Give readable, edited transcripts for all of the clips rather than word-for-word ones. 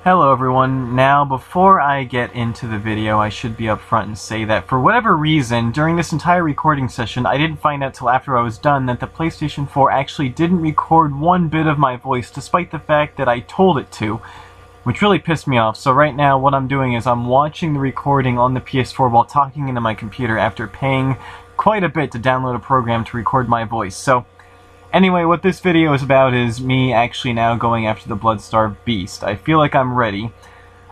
Hello everyone. Now, before I get into the video, I should be upfront and say that for whatever reason, during this entire recording session, I didn't find out till after I was done that the PlayStation 4 actually didn't record one bit of my voice, despite the fact that I told it to, which really pissed me off. So right now, what I'm doing is I'm watching the recording on the PS4 while talking into my computer after paying quite a bit to download a program to record my voice. So anyway, what this video is about is me actually now going after the Blood-Starved Beast. I feel like I'm ready.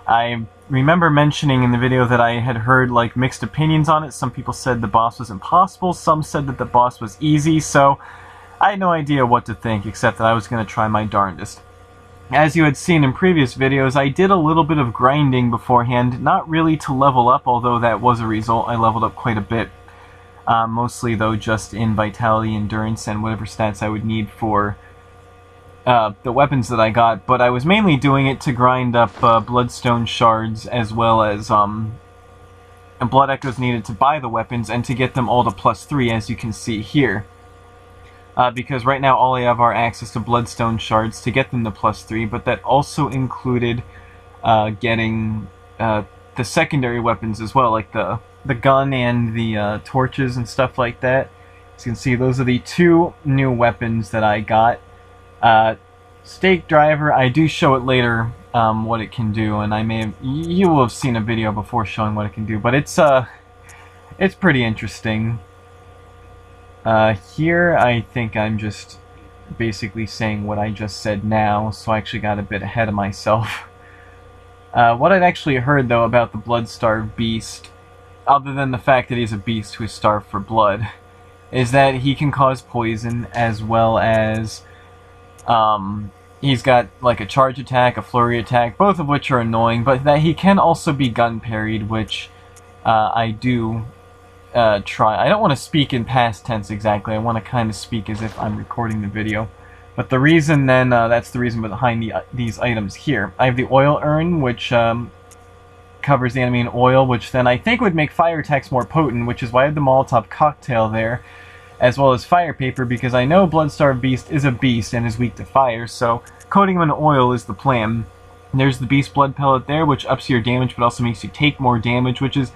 I remember mentioning in the video that I had heard like mixed opinions on it. Some people said the boss was impossible, some said that the boss was easy, so I had no idea what to think except that I was going to try my darndest. As you had seen in previous videos, I did a little bit of grinding beforehand, not really to level up, although that was a result. I leveled up quite a bit. Mostly, though, just in vitality, endurance, and whatever stats I would need for the weapons that I got. But I was mainly doing it to grind up bloodstone shards, as well as blood echoes needed to buy the weapons, and to get them all to +3, as you can see here. Because right now all I have are access to bloodstone shards to get them to +3, but that also included getting the secondary weapons as well, like the gun and the torches and stuff like that. As you can see, those are the two new weapons that I got. Stake Driver, I do show it later what it can do, and you will have seen a video before showing what it can do, but it's pretty interesting. Here I think I'm just basically saying what I just said now, so I actually got a bit ahead of myself. What I'd actually heard though about the Blood-Starved Beast, other than the fact that he's a beast who is starved for blood, is that he can cause poison, as well as he's got like a charge attack, a flurry attack, both of which are annoying, but that he can also be gun parried, which I do try. I don't want to speak in past tense exactly, I want to kind of speak as if I'm recording the video. But the reason then, that's the reason behind these items here. I have the oil urn, which covers the enemy in oil, which then I think would make fire attacks more potent, which is why I have the Molotov cocktail there, as well as fire paper, because I know Blood-Starved Beast is a beast and is weak to fire, so coating him in oil is the plan. And there's the Beast Blood Pellet there, which ups your damage but also makes you take more damage, which is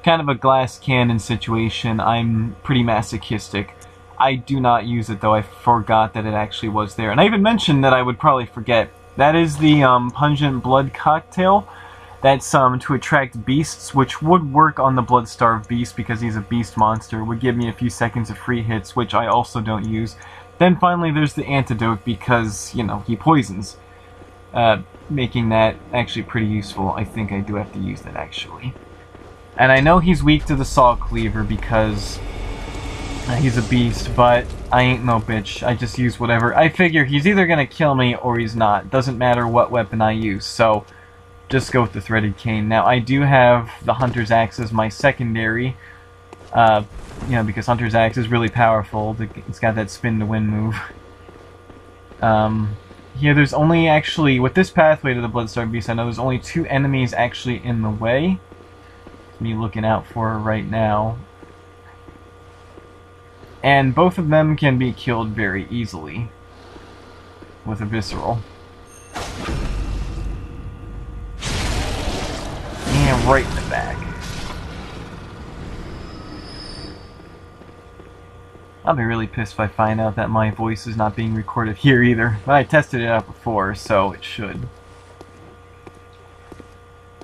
kind of a glass cannon situation. I'm pretty masochistic. I do not use it though, I forgot that it actually was there. And I even mentioned that I would probably forget. That is the Pungent Blood Cocktail. That's to attract beasts, which would work on the Blood-Starved Beast because he's a beast monster. It would give me a few seconds of free hits, which I also don't use. Then finally there's the antidote because, you know, he poisons. Making that actually pretty useful. I think I do have to use that actually. And I know he's weak to the Saw Cleaver because he's a beast, but I ain't no bitch. I just use whatever. I figure he's either gonna kill me or he's not. Doesn't matter what weapon I use, so just go with the Threaded Cane. Now, I do have the Hunter's Axe as my secondary, you know, because Hunter's Axe is really powerful. It's got that spin to win move. Here, there's only actually, with this pathway to the Blood-Starved Beast, I know there's only 2 enemies actually in the way. Me looking out for her right now. And both of them can be killed very easily with a Visceral. And right in the back. I'll be really pissed if I find out that my voice is not being recorded here either. But I tested it out before, so it should.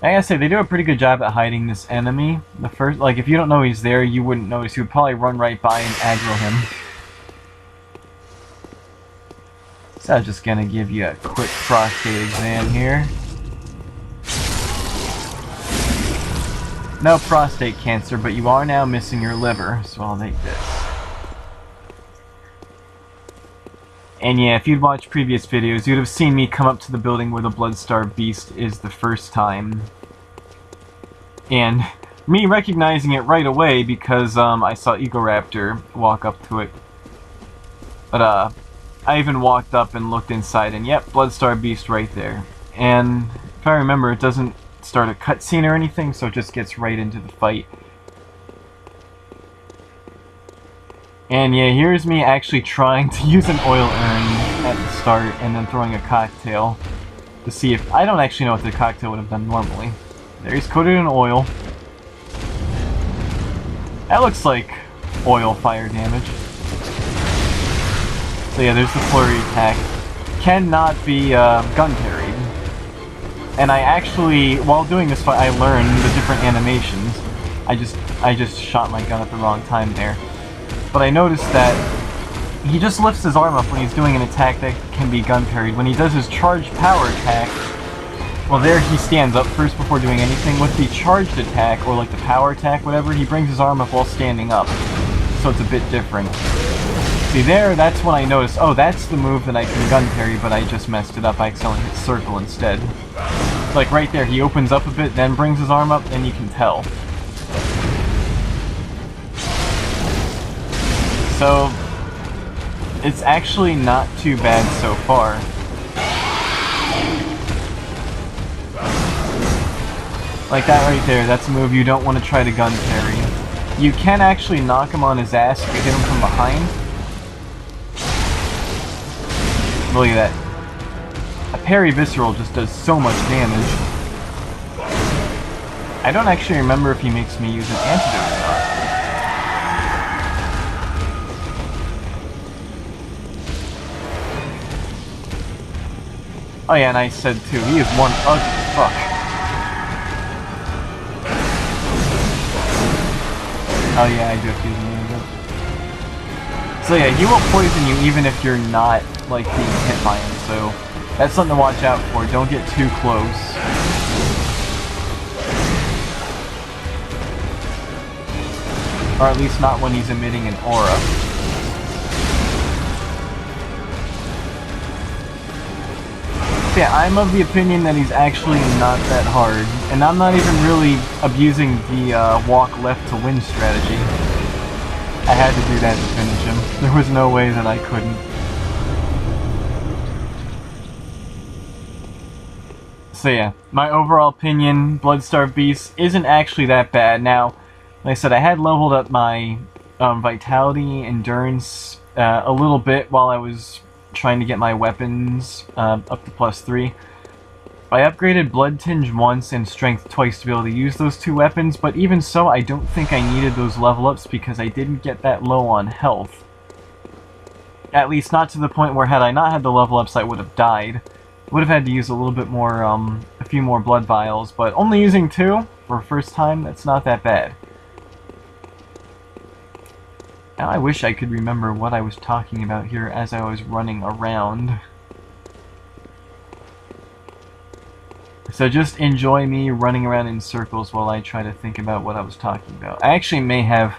I gotta say, they do a pretty good job at hiding this enemy. The first, like, if you don't know he's there, you wouldn't notice. You would probably run right by and aggro him. So I'm just gonna give you a quick prostate exam here. No prostate cancer, but you are now missing your liver, so I'll take this. And yeah, if you'd watched previous videos, you'd have seen me come up to the building where the Blood-Starved Beast is the first time. And me recognizing it right away because I saw Egoraptor walk up to it. But I even walked up and looked inside, and yep, Blood-Starved Beast right there. And if I remember, it doesn't start a cutscene or anything, so it just gets right into the fight. And yeah, here's me actually trying to use an oil urn at the start and then throwing a cocktail to see if... I don't actually know what the cocktail would have done normally. There, he's coated in oil. That looks like oil fire damage. So yeah, there's the flurry attack. Cannot be gun parried. And I actually, while doing this fight, I learned the different animations. I just shot my gun at the wrong time there. But I noticed that he just lifts his arm up when he's doing an attack that can be gun parried. When he does his charged power attack, well, there he stands up first before doing anything. With the charged attack, or like the power attack, whatever, he brings his arm up while standing up. So it's a bit different. See there, that's when I noticed, oh, that's the move that I can gun parry, but I just messed it up. I accidentally hit circle instead. Like right there, he opens up a bit, then brings his arm up, and you can tell. So, it's actually not too bad so far. Like that right there, that's a move you don't want to try to gun parry. You can actually knock him on his ass if you hit him from behind. Look at that. A parry visceral just does so much damage. I don't actually remember if he makes me use an antidote or not. Oh yeah, and I said too, he is one ugly fuck. Oh yeah, I do have to use an antidote. So yeah, he will poison you even if you're not, like, being hit by him, so that's something to watch out for. Don't get too close. Or at least not when he's emitting an aura. So yeah, I'm of the opinion that he's actually not that hard, and I'm not even really abusing the walk left to win strategy. I had to do that to finish him. There was no way that I couldn't. So yeah, my overall opinion, Bloodstarved Beast isn't actually that bad. Now, like I said, I had leveled up my vitality, endurance a little bit while I was trying to get my weapons up to +3. I upgraded Blood Tinge once and Strength twice to be able to use those two weapons, but even so, I don't think I needed those level ups because I didn't get that low on health. At least not to the point where had I not had the level ups I would have died. Would have had to use a little bit more, a few more blood vials, but only using 2 for first time, that's not that bad. Now I wish I could remember what I was talking about here as I was running around. So just enjoy me running around in circles while I try to think about what I was talking about. I actually may have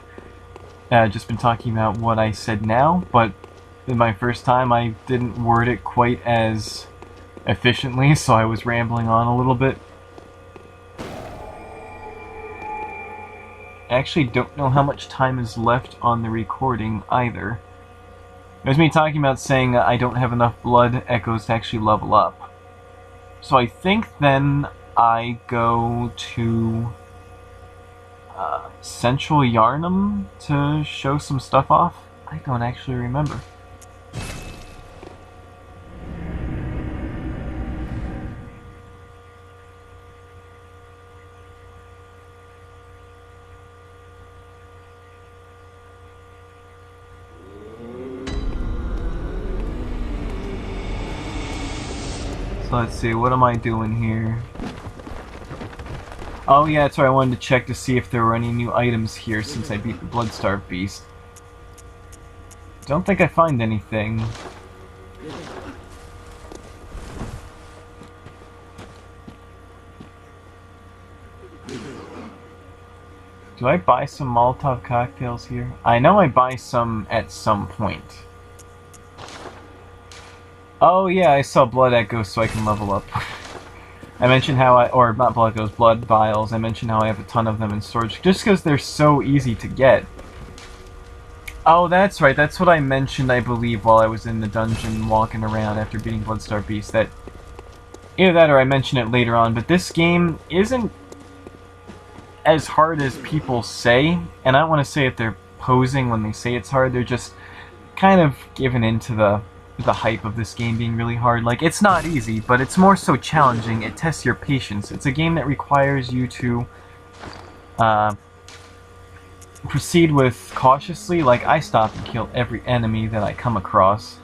just been talking about what I said now, but in my first time I didn't word it quite as efficiently, so I was rambling on a little bit. I actually don't know how much time is left on the recording either. There's me talking about saying I don't have enough blood echoes to actually level up. So I think then I go to Central Yarnum to show some stuff off. I don't actually remember. So let's see, what am I doing here? Oh yeah, that's right, I wanted to check to see if there were any new items here since I beat the Bloodstarved Beast. Don't think I find anything. Do I buy some Molotov cocktails here? I know I buy some at some point. Oh yeah, I saw blood echoes so I can level up. I mentioned how or not blood echoes, blood vials. I mentioned how I have a ton of them in storage just because they're so easy to get. Oh, that's right, that's what I mentioned, I believe, while I was in the dungeon walking around after beating Bloodstarved Beast. That either that or I mentioned it later on, but this game isn't as hard as people say, and I don't want to say that they're posing when they say it's hard, they're just kind of giving into the the hype of this game being really hard. Like, it's not easy, but it's more so challenging. It tests your patience. It's a game that requires you to proceed with cautiously. Like, I stop and kill every enemy that I come across,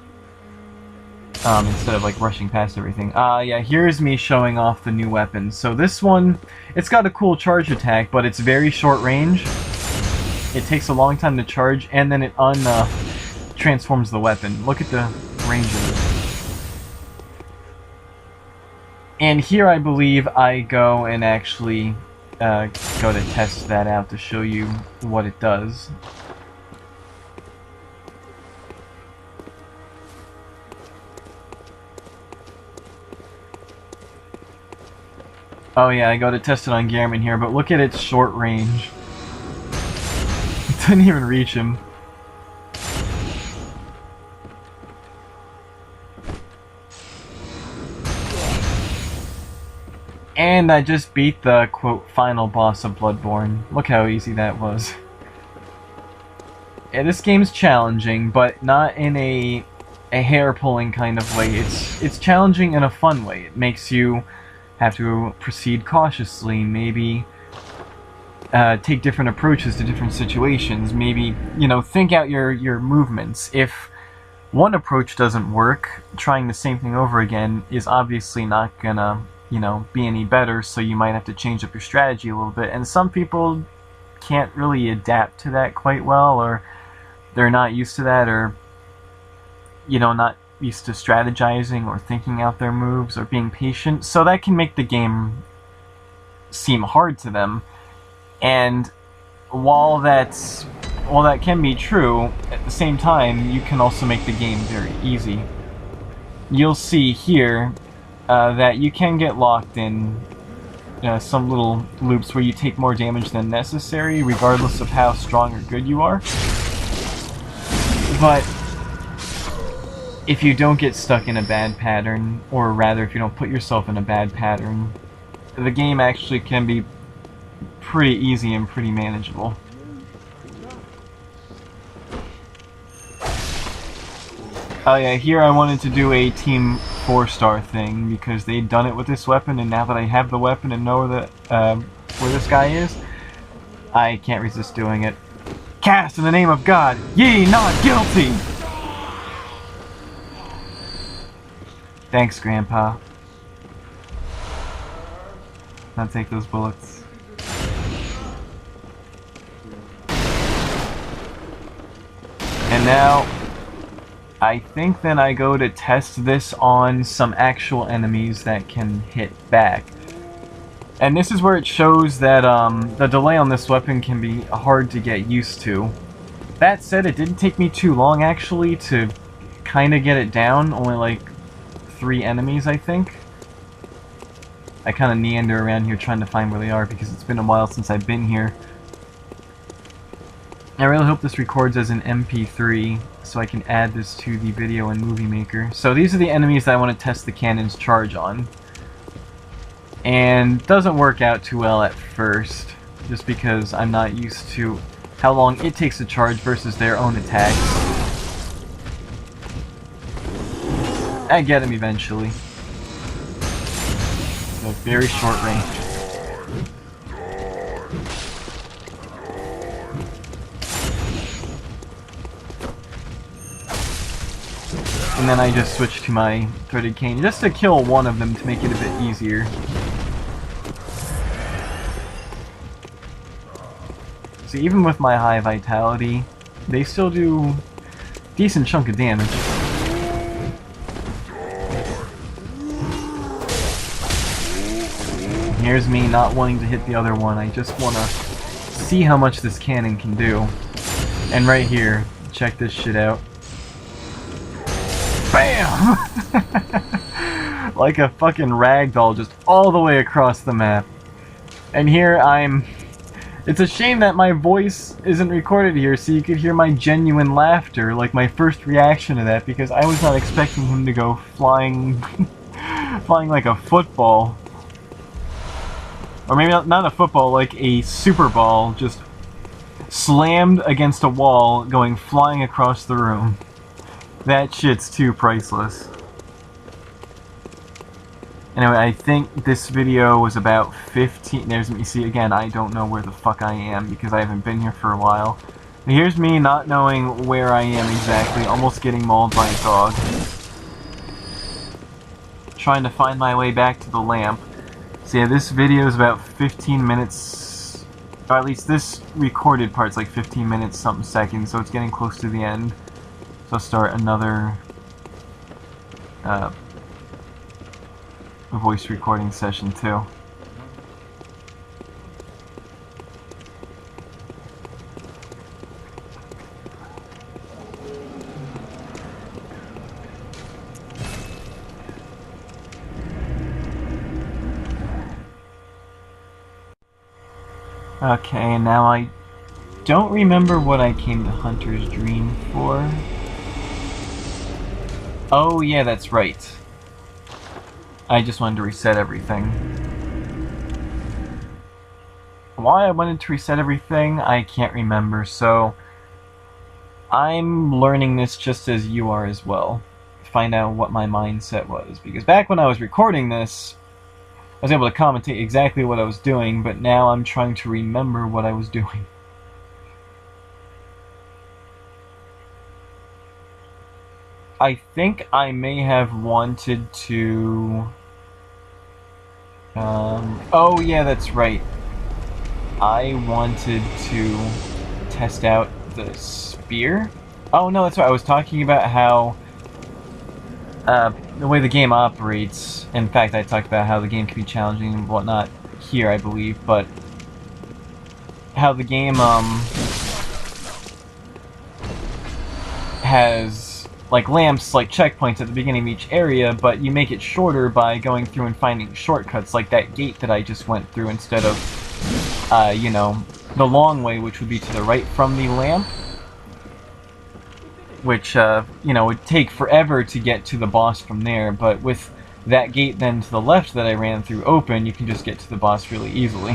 instead of like rushing past everything. Yeah, here's me showing off the new weapon. So this one, it's got a cool charge attack, but it's very short range. It takes a long time to charge, and then it transforms the weapon. Look at the range of it. And here I believe I go and actually go to test that out to show you what it does. Oh yeah, I go to test it on Gehrman here, but look at its short range. It didn't even reach him. And I just beat the, quote, final boss of Bloodborne. Look how easy that was. Yeah, this game's challenging, but not in a hair-pulling kind of way. It's challenging in a fun way. It makes you have to proceed cautiously, maybe take different approaches to different situations, maybe, you know, think out your movements. If one approach doesn't work, trying the same thing over again is obviously not gonna, you know, be any better, so you might have to change up your strategy a little bit. And some people can't really adapt to that quite well, or they're not used to that, or, you know, not used to strategizing or thinking out their moves or being patient, so that can make the game seem hard to them. And while that can be true, at the same time you can also make the game very easy. You'll see here that you can get locked in some little loops where you take more damage than necessary, regardless of how strong or good you are. But if you don't get stuck in a bad pattern, or rather if you don't put yourself in a bad pattern, the game actually can be pretty easy and pretty manageable. Oh yeah, here I wanted to do a team 4-star thing, because they'd done it with this weapon, and now that I have the weapon and know that where this guy is, I can't resist doing it. Cast in the name of God, ye not guilty! Thanks, Grandpa. I'll take those bullets. And now, I think then I go to test this on some actual enemies that can hit back. And this is where it shows that the delay on this weapon can be hard to get used to. That said, it didn't take me too long actually to kind of get it down, only like 3 enemies I think. I kind of meander around here trying to find where they are because it's been a while since I've been here. I really hope this records as an MP3 so I can add this to the video in Movie Maker. So these are the enemies that I want to test the cannon's charge on. And doesn't work out too well at first, just because I'm not used to how long it takes to charge versus their own attacks. I get him eventually. So very short range. And then I just switch to my threaded cane just to kill one of them to make it a bit easier. So even with my high vitality, they still do a decent chunk of damage. And here's me not wanting to hit the other one. I just want to see how much this cannon can do. And right here, check this shit out. BAM! Like a fucking ragdoll, just all the way across the map. And here it's a shame that my voice isn't recorded here so you could hear my genuine laughter, like my first reaction to that, because I was not expecting him to go flying flying like a football. Or maybe not a football, like a super ball, just slammed against a wall, going flying across the room. That shit's too priceless. Anyway, I think this video was about 15... There's me. See, again, I don't know where the fuck I am because I haven't been here for a while. And here's me not knowing where I am exactly, almost getting mauled by a dog. Trying to find my way back to the lamp. So yeah, this video is about 15 minutes... Or at least this recorded part's like 15 minutes something seconds, so it's getting close to the end. So I'll start another... voice recording session too. Okay, now I don't remember what I came to Hunter's Dream for. Oh yeah, that's right. I just wanted to reset everything. Why I wanted to reset everything, I can't remember, so I'm learning this just as you are as well. Find out what my mindset was. Because back when I was recording this, I was able to commentate exactly what I was doing, but now I'm trying to remember what I was doing. I think I may have wanted to... oh yeah, that's right. I wanted to test out the spear? Oh no, that's right. I was talking about how the way the game operates. In fact, I talked about how the game can be challenging and whatnot here, I believe, but how the game has like lamps, like checkpoints at the beginning of each area, but you make it shorter by going through and finding shortcuts, like that gate that I just went through, instead of, you know, the long way, which would be to the right from the lamp, which, you know, would take forever to get to the boss from there, but with that gate then to the left that I ran through open, you can just get to the boss really easily.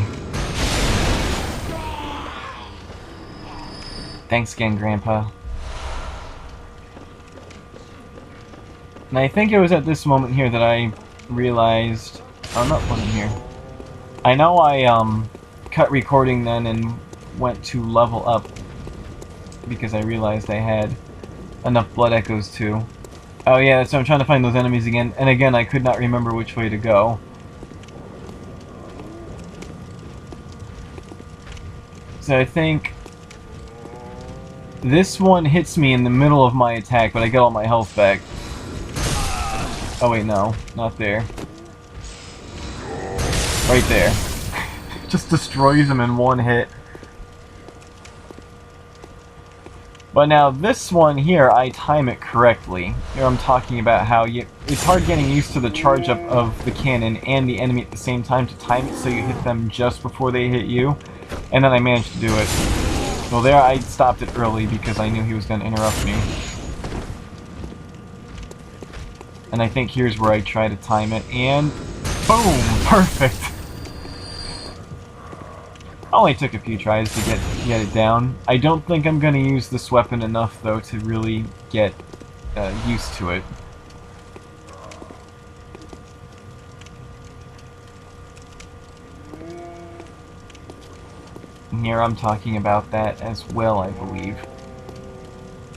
Thanks again, Grandpa. And I think it was at this moment here that I realized... Oh, no, it wasn't here. I know I cut recording then and went to level up because I realized I had enough blood echoes too. Oh yeah, so I'm trying to find those enemies again, and again I could not remember which way to go. So I think this one hits me in the middle of my attack, but I get all my health back. Oh wait, no, not there. Right there. Just destroys him in one hit. But now this one here, I time it correctly. Here I'm talking about how it's hard getting used to the charge up of the cannon and the enemy at the same time to time it so you hit them just before they hit you. And then I managed to do it. Well, there I stopped it early because I knew he was going to interrupt me. And I think here's where I try to time it, and boom! Perfect! Only took a few tries to get it down. I don't think I'm going to use this weapon enough, though, to really get used to it. And here I'm talking about that as well, I believe.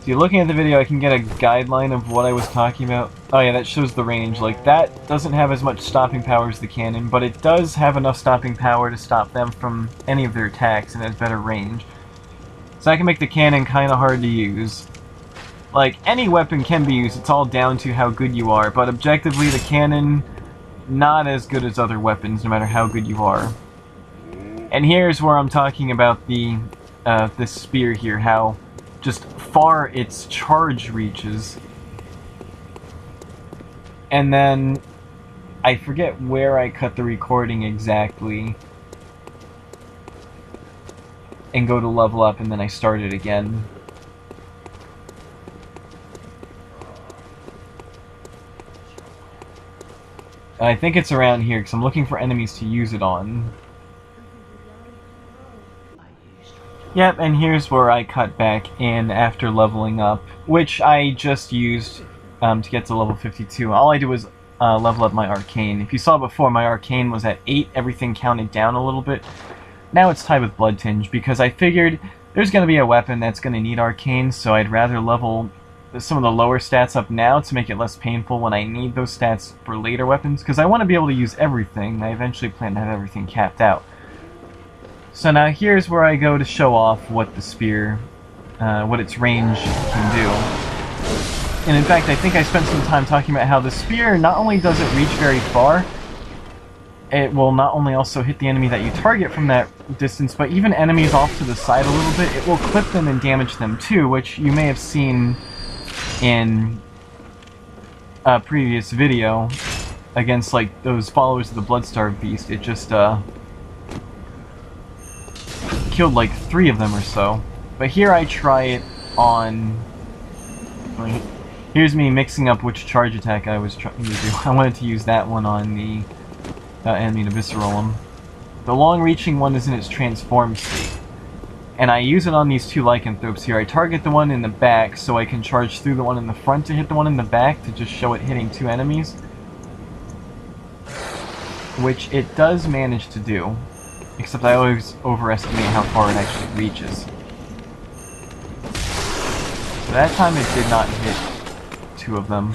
See, looking at the video, I can get a guideline of what I was talking about. Oh yeah, that shows the range. Like, that doesn't have as much stopping power as the cannon, but it does have enough stopping power to stop them from any of their attacks, and has better range. So I can make the cannon kind of hard to use. Like, any weapon can be used, it's all down to how good you are, but objectively, the cannon, not as good as other weapons, no matter how good you are. And here's where I'm talking about the this spear here, how just far its charge reaches. And then I forget where I cut the recording exactly and go to level up, and then I start it again. I think it's around here because I'm looking for enemies to use it on. Yep, and here's where I cut back in after leveling up, which I just used to get to level 52. All I did was level up my arcane. If you saw before, my arcane was at 8, everything counted down a little bit. Now it's tied with Blood Tinge, because I figured there's going to be a weapon that's going to need arcane, so I'd rather level some of the lower stats up now to make it less painful when I need those stats for later weapons, because I want to be able to use everything. I eventually plan to have everything capped out. So now here's where I go to show off what the spear, what its range can do. And in fact, I think I spent some time talking about how the spear not only does it reach very far, it will not only also hit the enemy that you target from that distance, but even enemies off to the side a little bit, it will clip them and damage them too, which you may have seen in a previous video against like those followers of the Bloodstarved Beast. It just killed like 3 of them or so. But here I try it on... Here's me mixing up which charge attack I was trying to do. I wanted to use that one on the enemy to visceral him. The long-reaching one is in its transformed state. And I use it on these 2 lycanthropes here. I target the one in the back so I can charge through the one in the front to hit the one in the back to just show it hitting 2 enemies. Which it does manage to do. Except I always overestimate how far it actually reaches. So that time it did not hit 2 of them.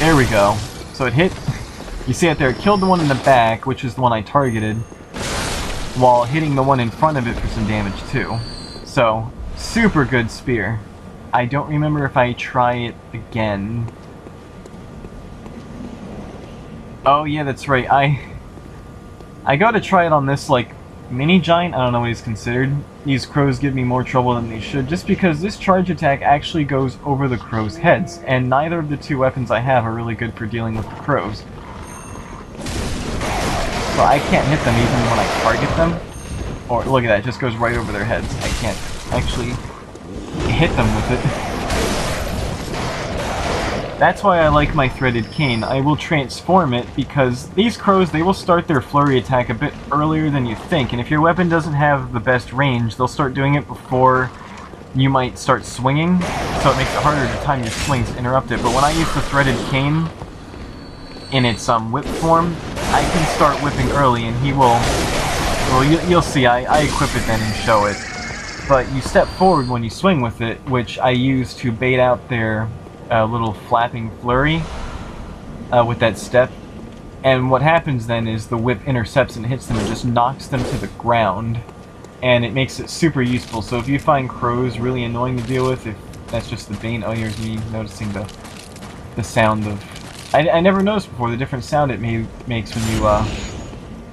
There we go. So it hit... You see it there, it killed the one in the back, which is the one I targeted, while hitting the one in front of it for some damage too. So, super good spear. I don't remember if I try it again. Oh yeah, that's right. I go to try it on this, like, mini giant. I don't know what he's considered. These crows give me more trouble than they should, just because this charge attack actually goes over the crows' heads, and neither of the 2 weapons I have are really good for dealing with the crows. So I can't hit them even when I target them. Or, look at that, it just goes right over their heads. I can't actually hit them with it. That's why I like my threaded cane. I will transform it because these crows, they will start their flurry attack a bit earlier than you think, and if your weapon doesn't have the best range, they'll start doing it before you might start swinging, so it makes it harder to time your swings to interrupt it. But when I use the threaded cane in its whip form, I can start whipping early and he will... Well, you'll see, I equip it then and show it. But you step forward when you swing with it, which I use to bait out their little flapping flurry with that step. And what happens then is the whip intercepts and hits them and just knocks them to the ground. And it makes it super useful. So if you find crows really annoying to deal with, if that's just the bane... Oh, here's me noticing the sound of... I never noticed before the different sound it makes when you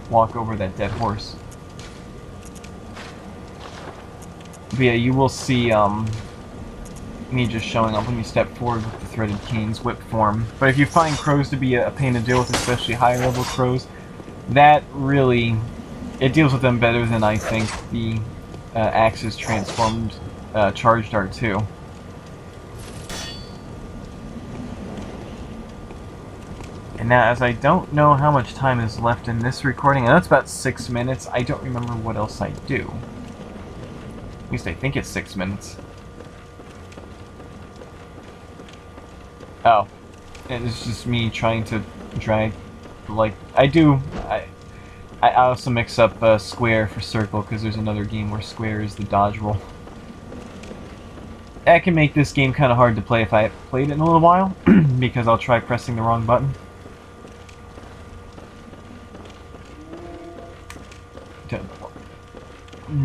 walk over that dead horse. But yeah, you will see me just showing up when you step forward with the threaded cane's whip form. But if you find crows to be a pain to deal with, especially higher level crows, that really... It deals with them better than I think the Axe's transformed charge dart too. And now, as I don't know how much time is left in this recording, I know it's about 6 minutes, I don't remember what else I do. At least I think it's 6 minutes. Oh. It's just me trying to drag, like, I also mix up square for circle, because there's another game where square is the dodge roll. That can make this game kind of hard to play if I haven't played it in a little while, because I'll try pressing the wrong button.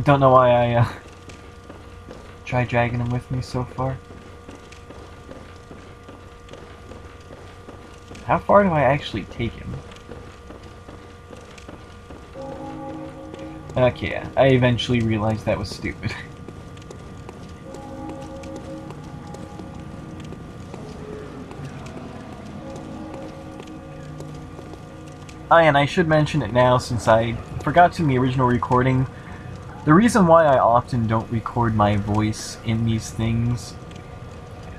Don't know why I tried dragging him with me so far. How far do I actually take him? Okay, yeah, I eventually realized that was stupid. Oh, and I should mention it now since I forgot to in the original recording. The reason why I often don't record my voice in these things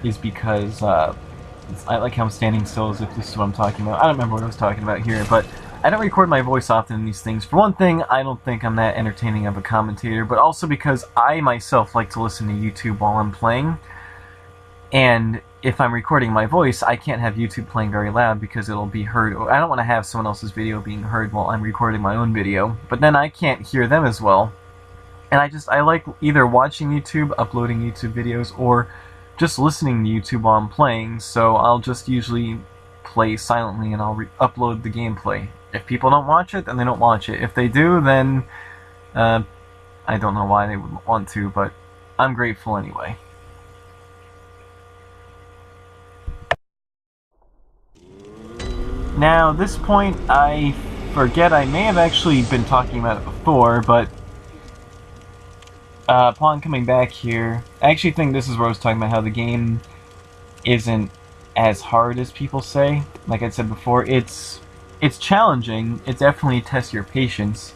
is because I like how I'm standing still as if this is what I'm talking about. I don't remember what I was talking about here, but I don't record my voice often in these things. For one thing, I don't think I'm that entertaining of a commentator, but also because I myself like to listen to YouTube while I'm playing. And if I'm recording my voice, I can't have YouTube playing very loud because it'll be heard. I don't want to have someone else's video being heard while I'm recording my own video, but then I can't hear them as well. And I like either watching YouTube, uploading YouTube videos, or just listening to YouTube while I'm playing, so I'll just usually play silently and I'll upload the gameplay. If people don't watch it, then they don't watch it. If they do, then I don't know why they would want to, but I'm grateful anyway. Now, at this point, I forget, I may have actually been talking about it before, but upon coming back here, I actually think this is where I was talking about how the game isn't as hard as people say. Like I said before, it's challenging. It definitely tests your patience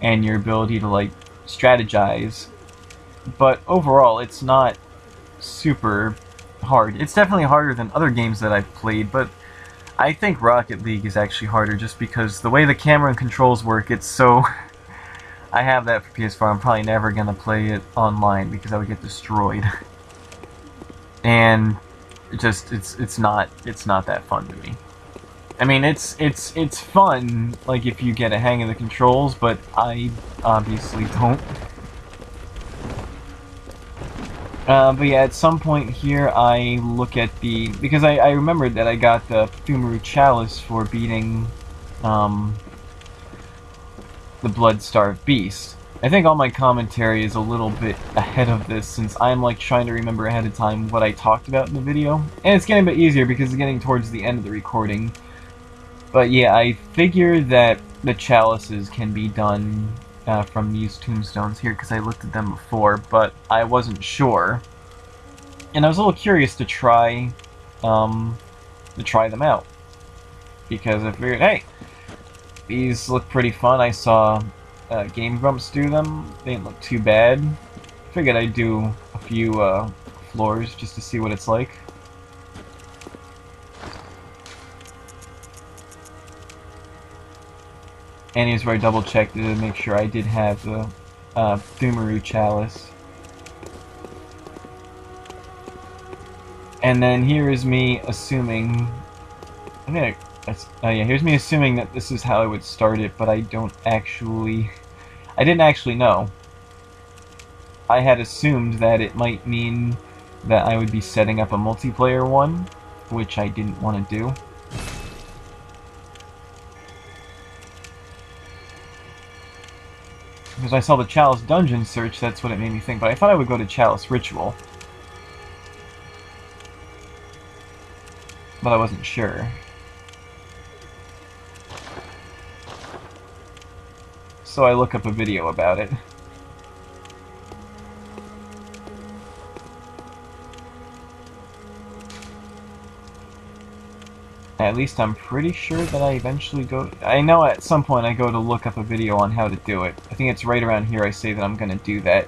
and your ability to, like, strategize. But overall, it's not super hard. It's definitely harder than other games that I've played, but I think Rocket League is actually harder just because the way the camera and controls work, it's so... I have that for PS4. I'm probably never gonna play it online because I would get destroyed. And it's not that fun to me. I mean, it's fun, like, if you get a hang of the controls, but I obviously don't. But yeah, at some point here, I look at because I remembered that I got the Thumaru Chalice for beating, the Bloodstarved Beast. I think all my commentary is a little bit ahead of this, since I'm, like, trying to remember ahead of time what I talked about in the video. And it's getting a bit easier because it's getting towards the end of the recording. But yeah, I figure that the chalices can be done from these tombstones here, because I looked at them before, but I wasn't sure. And I was a little curious to try them out. Because I figured, hey, these look pretty fun. I saw Game Grumps do them. They didn't look too bad. Figured I'd do a few floors just to see what it's like. And here's where I double checked to make sure I did have the Thumaru Chalice. And then here is me assuming... here's me assuming that this is how I would start it, but I didn't actually know. I had assumed that it might mean that I would be setting up a multiplayer one, which I didn't want to do. Because I saw the Chalice Dungeon search, that's what it made me think, but I thought I would go to Chalice Ritual. But I wasn't sure. So I look up a video about it. At least I'm pretty sure that I eventually go... I know at some point I go to look up a video on how to do it. I think it's right around here I say that I'm going to do that.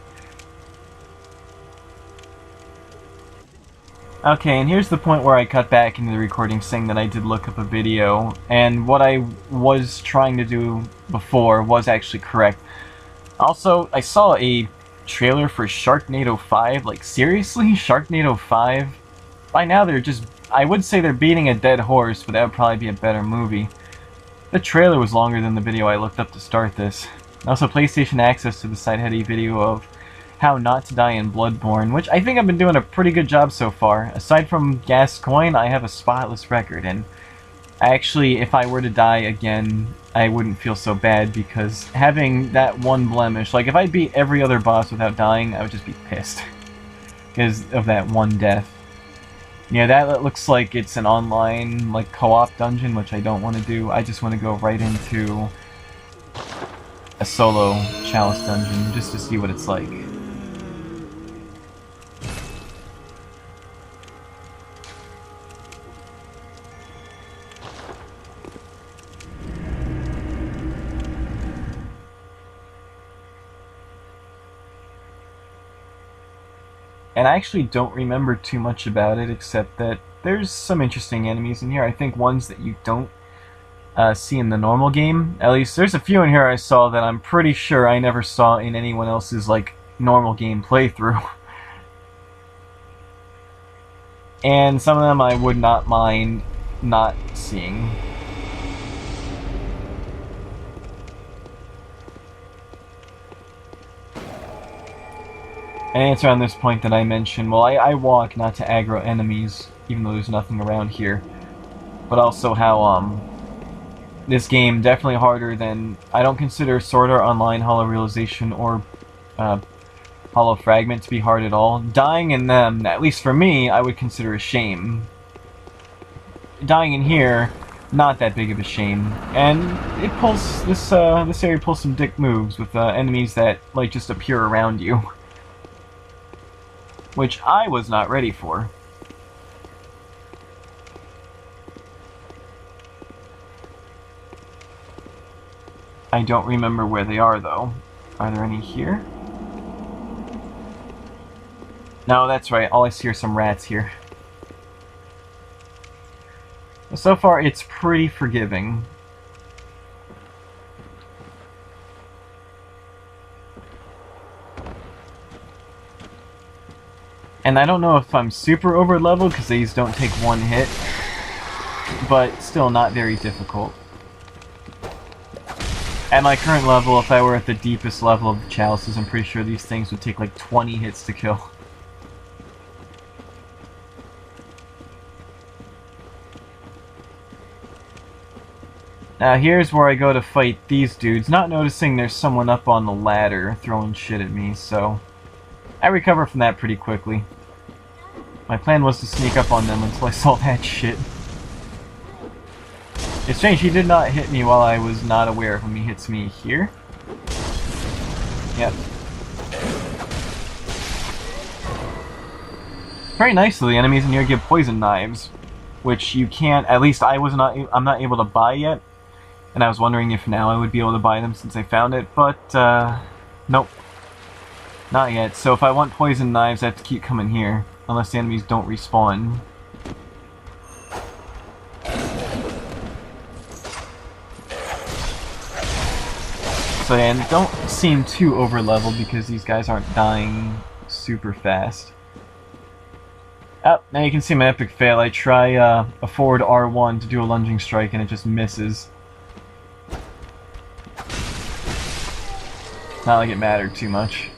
Okay, and here's the point where I cut back into the recording saying that I did look up a video, and what I was trying to do before was actually correct. Also, I saw a trailer for Sharknado 5. Like, seriously? Sharknado 5? By now they're just... I would say they're beating a dead horse, but that would probably be a better movie. The trailer was longer than the video I looked up to start this. Also, PlayStation Access to the site had a video of how not to die in Bloodborne, which I think I've been doing a pretty good job so far. Aside from Gascoigne, I have a spotless record, and actually, if I were to die again, I wouldn't feel so bad, because having that one blemish, like if I beat every other boss without dying, I would just be pissed. Because of that one death. Yeah, that looks like it's an online, like, co-op dungeon, which I don't want to do. I just want to go right into a solo Chalice Dungeon, just to see what it's like. And I actually don't remember too much about it, except that there's some interesting enemies in here. I think ones that you don't see in the normal game. At least there's a few in here I saw that I'm pretty sure I never saw in anyone else's like normal game playthrough. And some of them I would not mind not seeing. And it's around this point that I mentioned, well, I walk not to aggro enemies, even though there's nothing around here. But also how, this game definitely harder than... I don't consider Sword Art Online Hollow Realization or Hollow Fragment to be hard at all. Dying in them, at least for me, I would consider a shame. Dying in here, not that big of a shame. And it pulls... this area pulls some dick moves with enemies that, like, just appear around you. Which I was not ready for. I don't remember where they are, though. Are there any here? No, that's right. All I see are some rats here. So far, it's pretty forgiving. And I don't know if I'm super over leveled because these don't take one hit, but still not very difficult. At my current level, if I were at the deepest level of the chalices, I'm pretty sure these things would take like 20 hits to kill. Now here's where I go to fight these dudes, not noticing there's someone up on the ladder throwing shit at me, so I recover from that pretty quickly. My plan was to sneak up on them until I saw that shit. It's strange, he did not hit me while I was not aware of him. He hits me here. Yep. Very nicely, the enemies in here give poison knives, which you can't, at least I'm not able to buy yet. And I was wondering if now I would be able to buy them since I found it, but nope. Not yet. So if I want poison knives, I have to keep coming here. Unless the enemies don't respawn. So yeah, and don't seem too over leveled because these guys aren't dying super fast. Oh, now you can see my epic fail. I try a forward R1 to do a lunging strike and it just misses. Not like it mattered too much.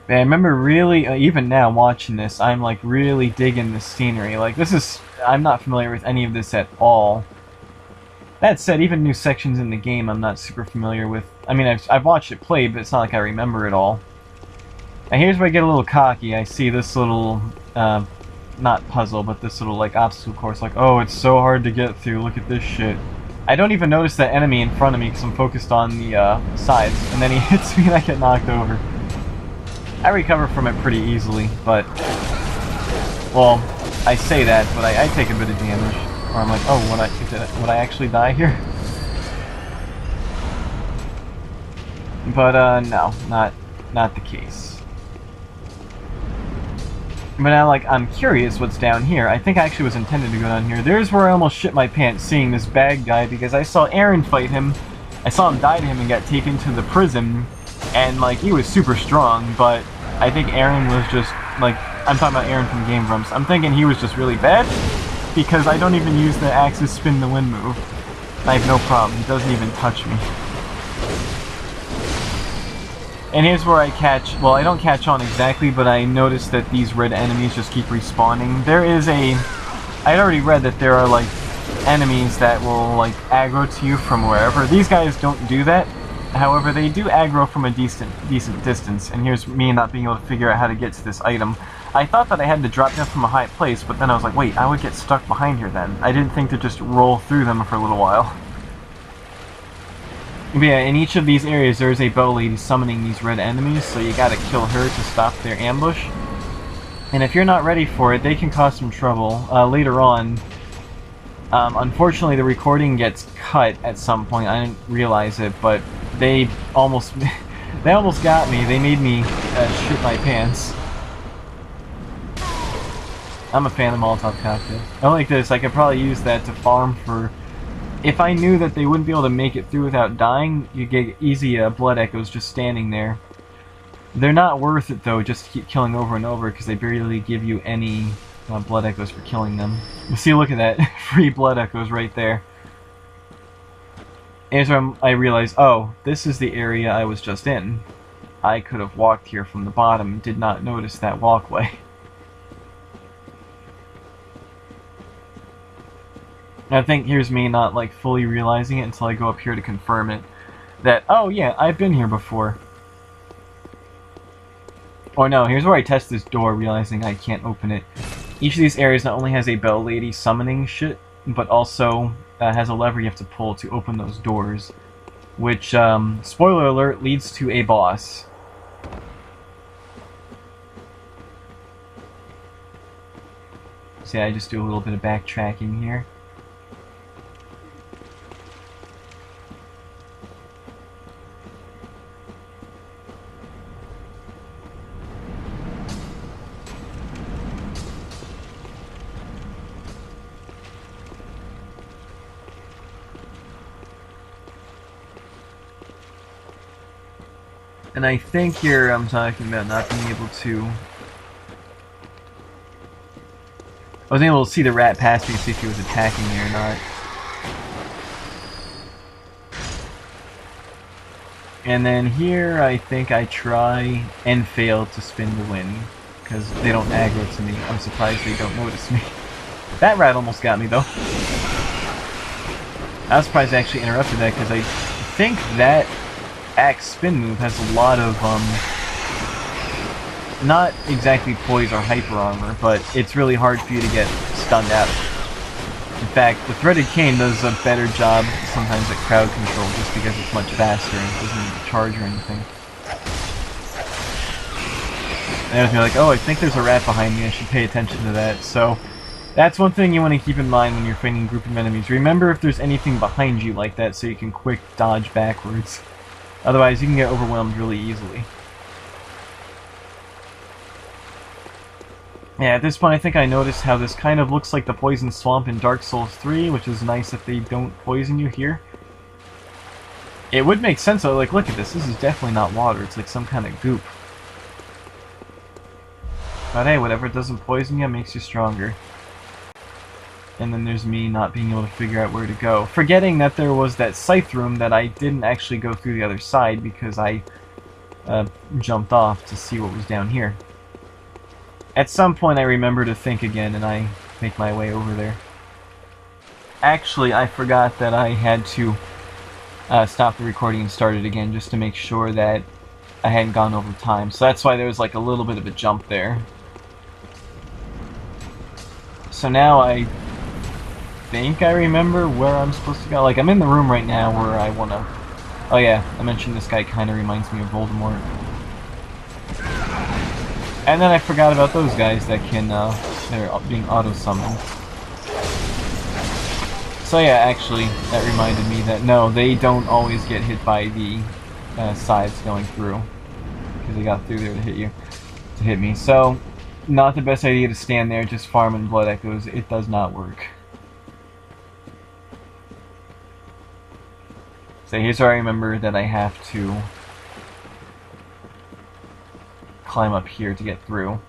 Man, I remember really, even now watching this, I'm like really digging the scenery. Like this is, I'm not familiar with any of this at all. That said, even new sections in the game I'm not super familiar with. I mean, I've watched it play, but it's not like I remember it all. And here's where I get a little cocky. I see this little, not puzzle, but this little like obstacle course. Like, oh, it's so hard to get through. Look at this shit. I don't even notice that enemy in front of me because I'm focused on the sides, and then he hits me and I get knocked over. I recover from it pretty easily, but, well, I say that, but I take a bit of damage. Or I'm like, oh, would I actually die here? But, no, not the case. But now, like, I'm curious what's down here. I think I actually was intended to go down here. There's where I almost shit my pants seeing this bad guy, because I saw Aaron fight him. I saw him die to him and got taken to the prison, and, like, he was super strong, but I think Aaron was just, like, I'm talking about Aaron from Game Grumps. I'm thinking he was just really bad, because I don't even use the Axis Spin the Wind move. I have no problem. He doesn't even touch me. And here's where I catch, well, I don't catch on exactly, but I notice that these red enemies just keep respawning. There is I'd already read that there are, like, enemies that will, like, aggro to you from wherever. These guys don't do that. However, they do aggro from a decent distance, and here's me not being able to figure out how to get to this item. I thought that I had to drop down from a high place, but then I was like, wait, I would get stuck behind here then. I didn't think to just roll through them for a little while. But yeah, in each of these areas there is a bow lady summoning these red enemies, so you gotta kill her to stop their ambush. And if you're not ready for it, they can cause some trouble. Later on, unfortunately the recording gets cut at some point. I didn't realize it, but they almost got me. They made me shit my pants. I'm a fan of Molotov cocktails. I like this. I could probably use that to farm for... If I knew that they wouldn't be able to make it through without dying, you get easy blood echoes just standing there. They're not worth it, though, just to keep killing over and over, because they barely give you any blood echoes for killing them. You see, look at that. Free blood echoes right there. Here's where I realized, oh, this is the area I was just in. I could have walked here from the bottom and did not notice that walkway. I think here's me not like fully realizing it until I go up here to confirm it. That, oh yeah, I've been here before. Or no, here's where I test this door, realizing I can't open it. Each of these areas not only has a bell lady summoning shit, but also has a lever you have to pull to open those doors. Which, spoiler alert, leads to a boss. So yeah, I just do a little bit of backtracking here. And I think here I'm talking about not being able to... I wasn't able to see the rat past me to see if he was attacking me or not. And then here I think I try and fail to spin to win, because they don't aggro to me. I'm surprised they don't notice me. That rat almost got me though. I was surprised I actually interrupted that, because I think that axe spin move has a lot of, not exactly poise or hyper armor, but it's really hard for you to get stunned out. In fact, the threaded cane does a better job sometimes at crowd control, just because it's much faster and it doesn't need to charge or anything. And I was like, oh, I think there's a rat behind me, I should pay attention to that. So, that's one thing you want to keep in mind when you're fighting a group of enemies. Remember if there's anything behind you like that, so you can quick dodge backwards. Otherwise, you can get overwhelmed really easily. Yeah, at this point I think I noticed how this kind of looks like the poison swamp in Dark Souls 3, which is nice if they don't poison you here. It would make sense though, like look at this, this is definitely not water, it's like some kind of goop. But hey, whatever doesn't poison you makes you stronger. And then there's me not being able to figure out where to go. Forgetting that there was that scythe room that I didn't actually go through the other side because I jumped off to see what was down here. At some point I remember to think again and I make my way over there. Actually, I forgot that I had to stop the recording and start it again just to make sure that I hadn't gone over time. So that's why there was like a little bit of a jump there. So now I think I remember where I'm supposed to go. Like, I'm in the room right now where I want to... Oh yeah, I mentioned this guy kind of reminds me of Voldemort. And then I forgot about those guys that can, they're being auto-summoned. So yeah, actually, that reminded me that, no, they don't always get hit by the sides going through. Because they got through there to hit me. So, not the best idea to stand there just farming blood echoes. It does not work. So here's where I remember that I have to climb up here to get through.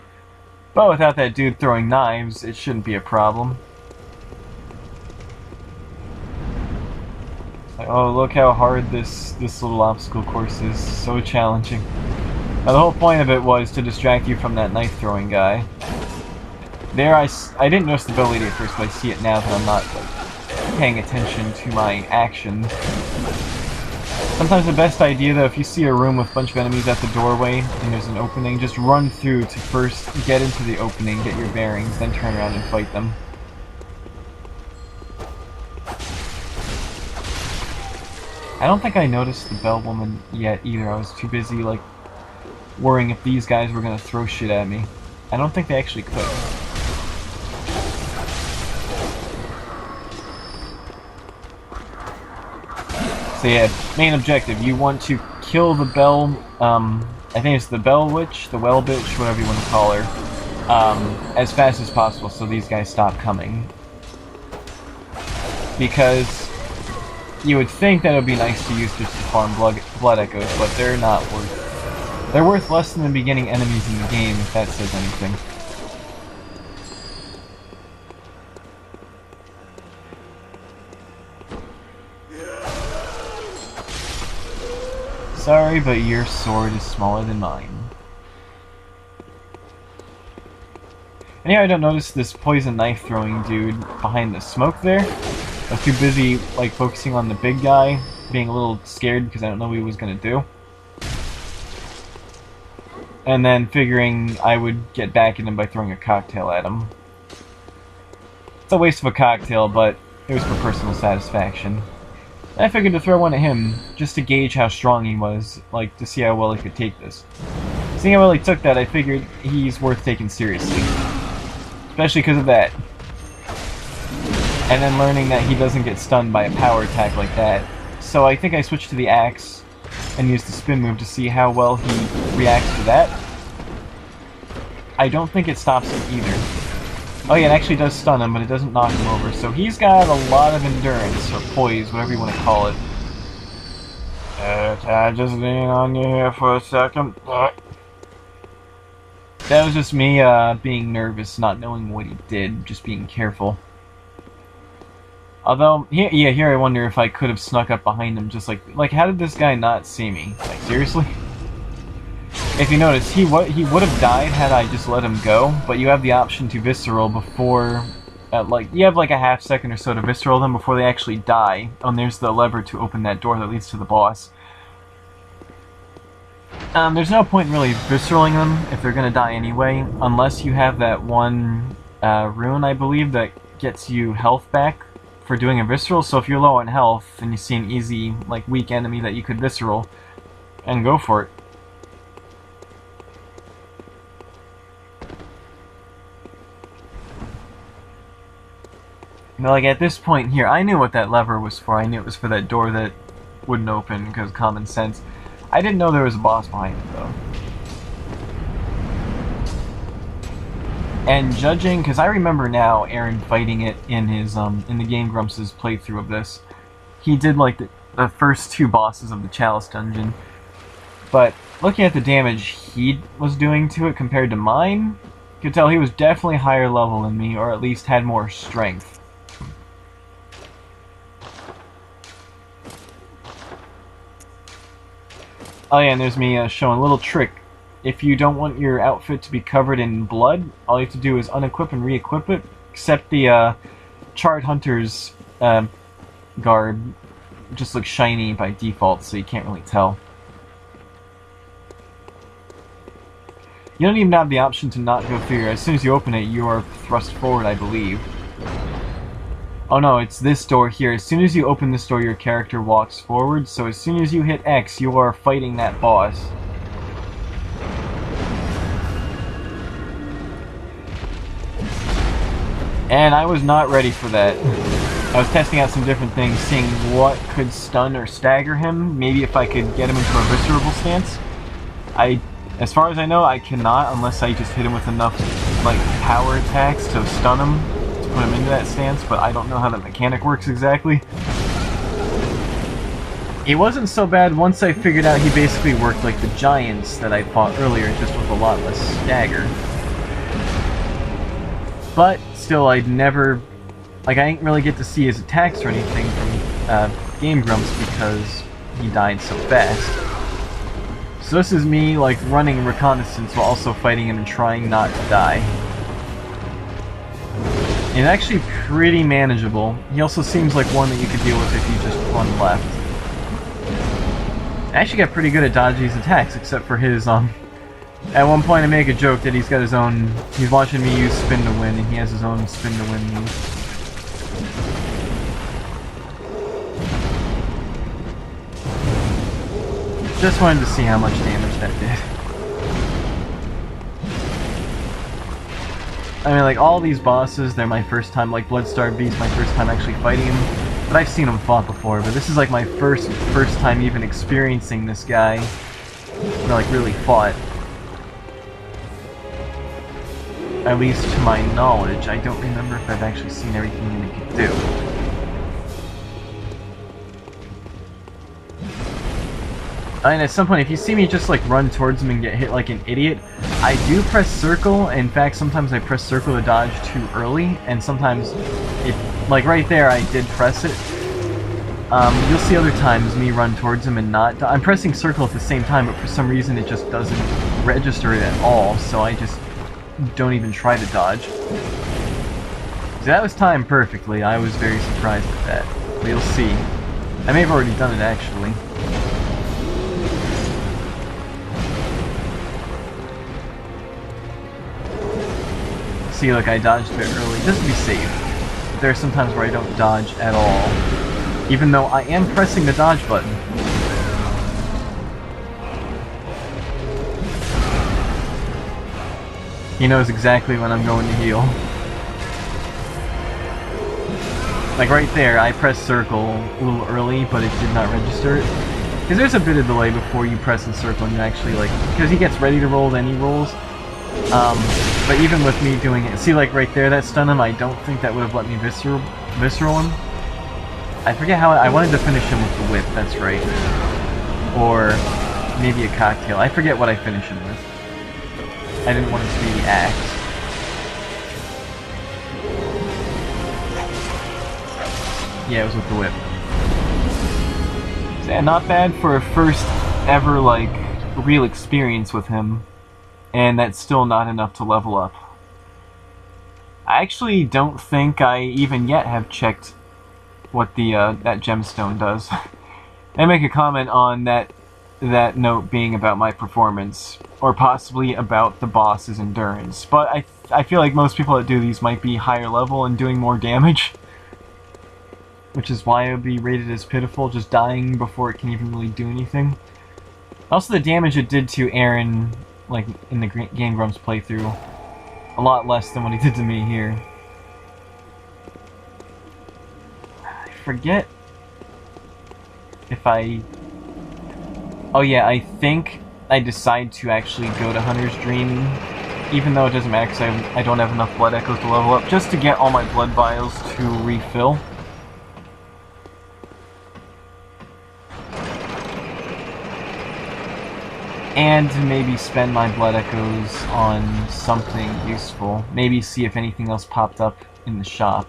But without that dude throwing knives, it shouldn't be a problem. Like, oh, look how hard this little obstacle course is. So challenging. Now the whole point of it was to distract you from that knife throwing guy. There I didn't notice the ability at first, but I see it now that I'm not like, paying attention to my actions. Sometimes the best idea though, if you see a room with a bunch of enemies at the doorway and there's an opening, just run through to first get into the opening, get your bearings, then turn around and fight them. I don't think I noticed the bell woman yet either. I was too busy like worrying if these guys were gonna throw shit at me. I don't think they actually could. So yeah, main objective, you want to kill the bell, I think it's the bell witch, the well bitch, whatever you want to call her. as fast as possible so these guys stop coming. Because you would think that it would be nice to use just to farm blood echoes, but they're not worth... They're worth less than the beginning enemies in the game, if that says anything. Sorry, but your sword is smaller than mine. And here I don't notice this poison knife throwing dude behind the smoke there. I was too busy like focusing on the big guy, being a little scared because I don't know what he was gonna do. And then figuring I would get back at him by throwing a cocktail at him. It's a waste of a cocktail, but it was for personal satisfaction. I figured to throw one at him, just to gauge how strong he was, like, to see how well he could take this. Seeing how well he took that, I figured he's worth taking seriously. Especially because of that. And then learning that he doesn't get stunned by a power attack like that. So I think I switched to the axe, and used the spin move to see how well he reacts to that. I don't think it stops him either. Oh yeah, it actually does stun him, but it doesn't knock him over. So he's got a lot of endurance, or poise, whatever you want to call it. I just lean on you here for a second. That was just me being nervous, not knowing what he did, just being careful. Although, here I wonder if I could have snuck up behind him, just like how did this guy not see me? Like, seriously? If you notice, he would have died had I just let him go, but you have the option to visceral before, you have like a half second or so to visceral them before they actually die. Oh, and there's the lever to open that door that leads to the boss. There's no point in really visceraling them if they're gonna die anyway, unless you have that one rune, I believe, that gets you health back for doing a visceral. So if you're low on health and you see an easy, like, weak enemy that you could visceral, and go for it. You know, like, at this point here, I knew what that lever was for. I knew it was for that door that wouldn't open, because common sense. I didn't know there was a boss behind it, though. And judging, because I remember now Aaron fighting it in his, in the Game Grumps' playthrough of this. He did, like, the first two bosses of the Chalice Dungeon. But, looking at the damage he was doing to it compared to mine, you could tell he was definitely higher level than me, or at least had more strength. Oh yeah, and there's me showing a little trick. If you don't want your outfit to be covered in blood, all you have to do is unequip and re-equip it, except the Charred Hunter's garb just looks shiny by default, so you can't really tell. You don't even have the option to not go through. As soon as you open it, you are thrust forward, I believe. Oh no, it's this door here. As soon as you open this door, your character walks forward, so as soon as you hit X, you are fighting that boss. And I was not ready for that. I was testing out some different things, seeing what could stun or stagger him, maybe if I could get him into a visceral stance. As far as I know, I cannot unless I just hit him with enough, like, power attacks to stun him, to put him into that stance, but I don't know how that mechanic works exactly. It wasn't so bad once I figured out he basically worked like the giants that I fought earlier, just with a lot less stagger. But still, I'd never, like, I didn't really get to see his attacks or anything from Game Grumps because he died so fast. So this is me, like, running reconnaissance while also fighting him and trying not to die. And it's actually pretty manageable. He also seems like one that you could deal with if you just run left. I actually got pretty good at dodging his attacks, except for his, at one point I make a joke that he's got his own, he's watching me use spin to win, and he has his own spin to win move. Just wanted to see how much damage that did. I mean, like, all these bosses, they're my first time, like Bloodstar Beast, my first time actually fighting him. But I've seen him fought before, but this is like my first time even experiencing this guy. Or, like, really fought. At least to my knowledge. I don't remember if I've actually seen everything that it could do. And at some point, if you see me just like run towards him and get hit like an idiot, I do press circle. In fact, sometimes I press circle to dodge too early, and sometimes, like right there, I did press it. You'll see other times me run towards him and not. I'm pressing circle at the same time, but for some reason it just doesn't register it at all, so I just don't even try to dodge. So that was timed perfectly. I was very surprised at that. But you'll see. I may have already done it actually. See, look, I dodged a bit early, just to be safe. But there are some times where I don't dodge at all, even though I am pressing the dodge button. He knows exactly when I'm going to heal. Like right there, I pressed circle a little early, but it did not register it. Because there's a bit of delay before you press the circle and you actually like... Because he gets ready to roll, then he rolls. But even with me doing it, see like right there that stun him, I don't think that would have let me visceral him. I forget how I wanted to finish him with the whip, that's right. Or maybe a cocktail. I forget what I finished him with. I didn't want it to be the axe. Yeah, it was with the whip. So yeah, not bad for a first ever like real experience with him. And that's still not enough to level up. I actually don't think I even yet have checked what the that gemstone does. I make a comment on that note being about my performance, or possibly about the boss's endurance. But I feel like most people that do these might be higher level and doing more damage, which is why it would be rated as pitiful, just dying before it can even really do anything. Also, the damage it did to Aaron, like in the Game Grumps playthrough, a lot less than what he did to me here. I forget if I... Oh yeah, I think I decide to actually go to Hunter's Dream, even though it doesn't matter because I don't have enough blood echoes to level up, just to get all my blood vials to refill. And to maybe spend my blood echoes on something useful. Maybe see if anything else popped up in the shop.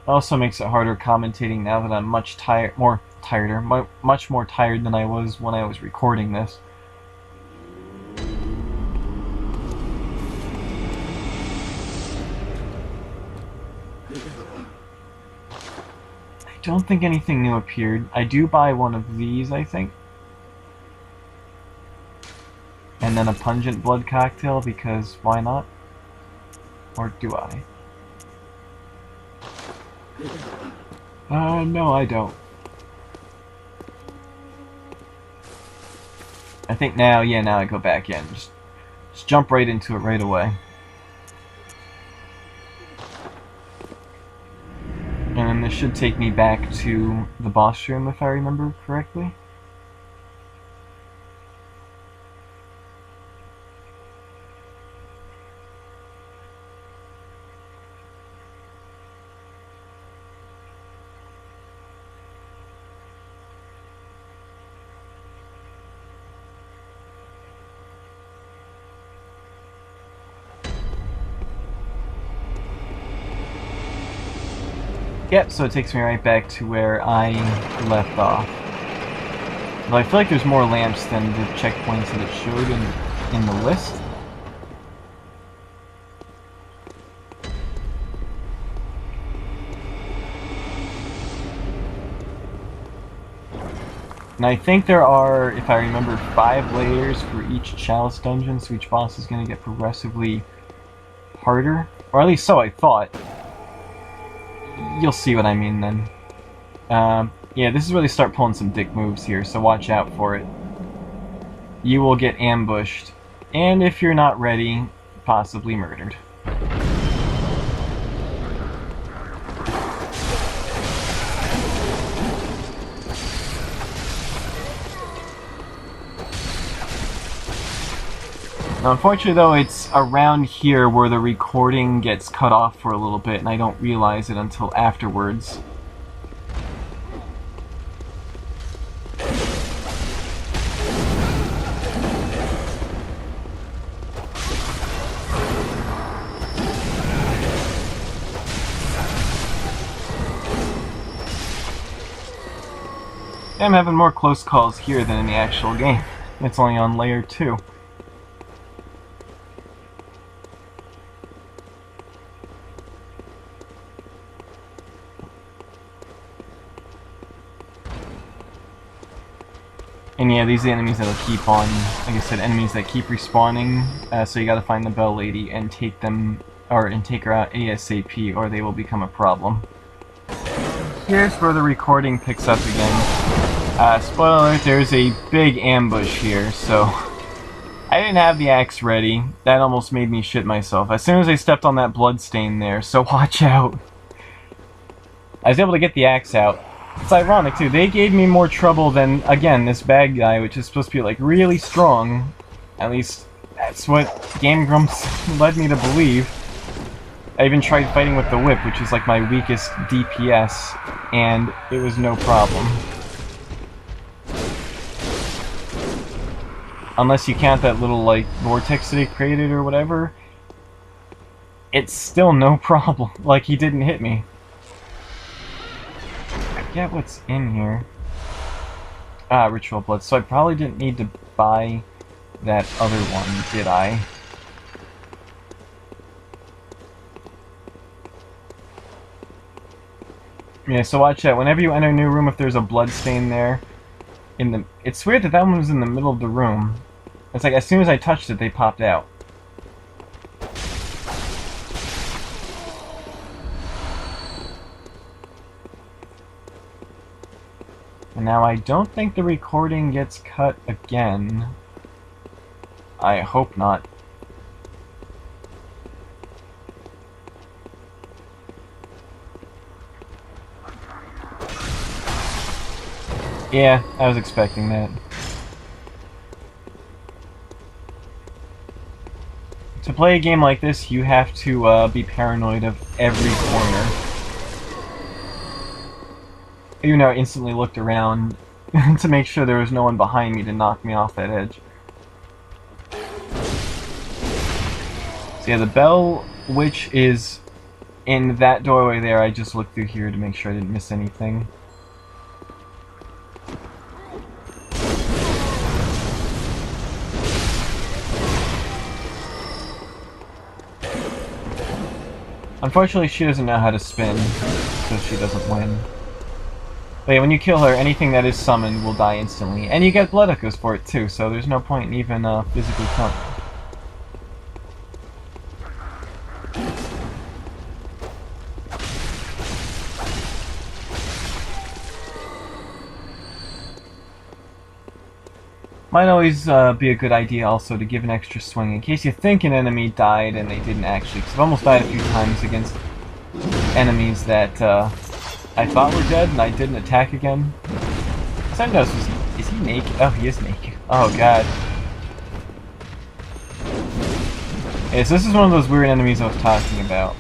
It also makes it harder commentating now that I'm much more tired than I was when I was recording this. I don't think anything new appeared. I do buy one of these, I think. And then a pungent blood cocktail, because why not? Or do I? No, I don't. I think now, yeah, now I go back in. Just jump right into it right away. And this should take me back to the boss room, if I remember correctly. Yep, so it takes me right back to where I left off. But I feel like there's more lamps than the checkpoints that it showed in the list. And I think there are, if I remember, 5 layers for each Chalice Dungeon, so each boss is going to get progressively harder. Or at least so I thought. You'll see what I mean then. Yeah, this is where they start pulling some dick moves here, so watch out for it. You will get ambushed, and if you're not ready, possibly murdered. Now, unfortunately, though, it's around here where the recording gets cut off for a little bit, and I don't realize it until afterwards. I'm having more close calls here than in the actual game. It's only on layer 2. And yeah, these are the enemies that'll keep on, like I said, enemies that keep respawning, so you gotta find the Bell Lady and take them, and take her out ASAP, or they will become a problem. Here's where the recording picks up again. Spoiler alert, there's a big ambush here, so I didn't have the axe ready. That almost made me shit myself. As soon as I stepped on that blood stain there, so watch out. I was able to get the axe out. It's ironic, too. They gave me more trouble than, again, this bad guy, which is supposed to be, like, really strong. At least, that's what Game Grumps led me to believe. I even tried fighting with the whip, which is, like, my weakest DPS, and it was no problem. Unless you count that little, like, vortex that he created or whatever, it's still no problem. Like, he didn't hit me. I forget what's in here. Ah, Ritual Blood. So I probably didn't need to buy that other one, did I? Yeah, so watch out. Whenever you enter a new room, if there's a blood stain there, it's weird that that one was in the middle of the room. It's like as soon as I touched it, they popped out. And now I don't think the recording gets cut again. I hope not. Yeah, I was expecting that. To play a game like this, you have to be paranoid of every corner. Even though I instantly looked around to make sure there was no one behind me to knock me off that edge. So yeah, the Bell Witch is in that doorway there. I just looked through here to make sure I didn't miss anything. Unfortunately, she doesn't know how to spin, so she doesn't win. But yeah, when you kill her, anything that is summoned will die instantly. And you get blood echoes for it too, so there's no point in even physically killing her. Might always be a good idea also to give an extra swing in case you think an enemy died and they didn't actually. Because I've almost died a few times against enemies that I thought were dead and I didn't attack again. So I noticed, is he naked? Oh, he is naked. Oh god. Yeah, so this is one of those weird enemies I was talking about.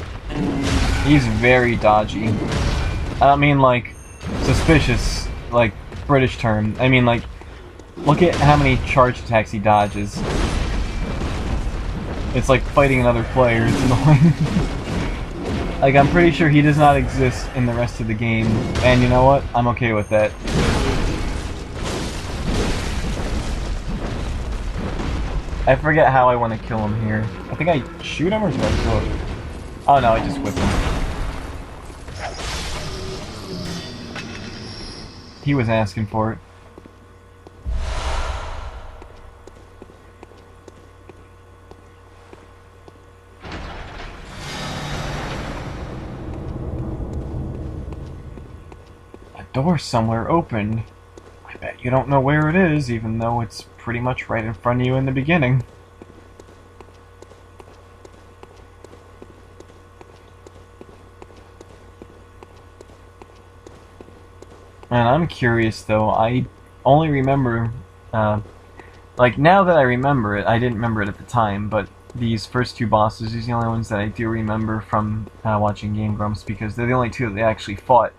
He's very dodgy. I don't mean like suspicious, like British term. I mean like, look at how many charge attacks he dodges. It's like fighting another player, it's annoying. Like, I'm pretty sure he does not exist in the rest of the game, and you know what? I'm okay with that. I forget how I want to kill him here. I think I shoot him or do I kill him? Oh no, I just whip him. He was asking for it. Door somewhere opened. I bet you don't know where it is, even though it's pretty much right in front of you in the beginning. And I'm curious though, I only remember Like, now that I remember it, I didn't remember it at the time, but these first two bosses, these are the only ones that I do remember from watching Game Grumps, because they're the only two that they actually fought.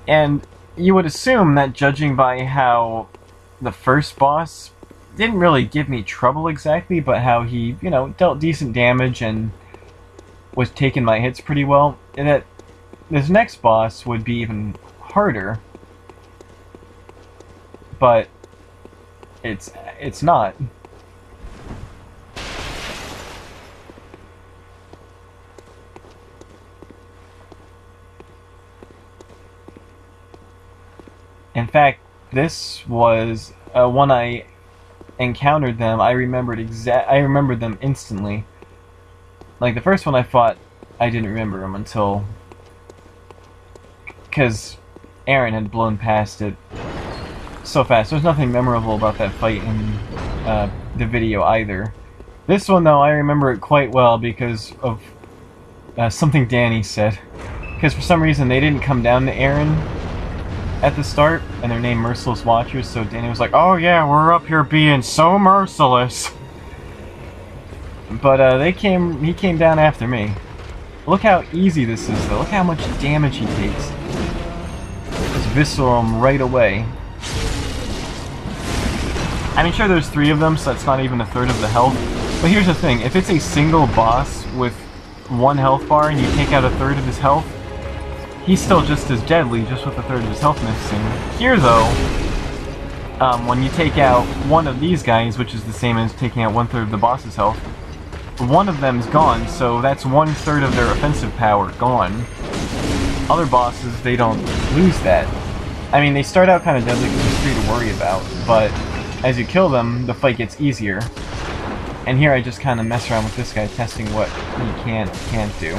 And you would assume that, judging by how the first boss didn't really give me trouble exactly, but how he, you know, dealt decent damage and was taking my hits pretty well, and that this next boss would be even harder. But it's not. In fact, this was when I encountered them. I remembered them instantly. Like the first one I fought, I didn't remember them until, because Aaron had blown past it so fast. There's nothing memorable about that fight in the video either. This one, though, I remember it quite well because of something Danny said. Because for some reason they didn't come down to Aaron at the start, and they're named Merciless Watchers, so Danny was like, "Oh yeah, we're up here being so merciless." But he came down after me. Look how easy this is, though. Look how much damage he takes. Just visceral him right away. I mean, sure, there's 3 of them, so that's not even a third of the health. But here's the thing, if it's a single boss with 1 health bar and you take out a third of his health, he's still just as deadly, just with a third of his health missing. Here, though, when you take out one of these guys, which is the same as taking out 1/3 of the boss's health, one of them's gone, so that's 1/3 of their offensive power gone. Other bosses, they don't lose that. I mean, they start out kind of deadly because there's 3 to worry about, but as you kill them, the fight gets easier. And here I just kind of mess around with this guy, testing what he can't do.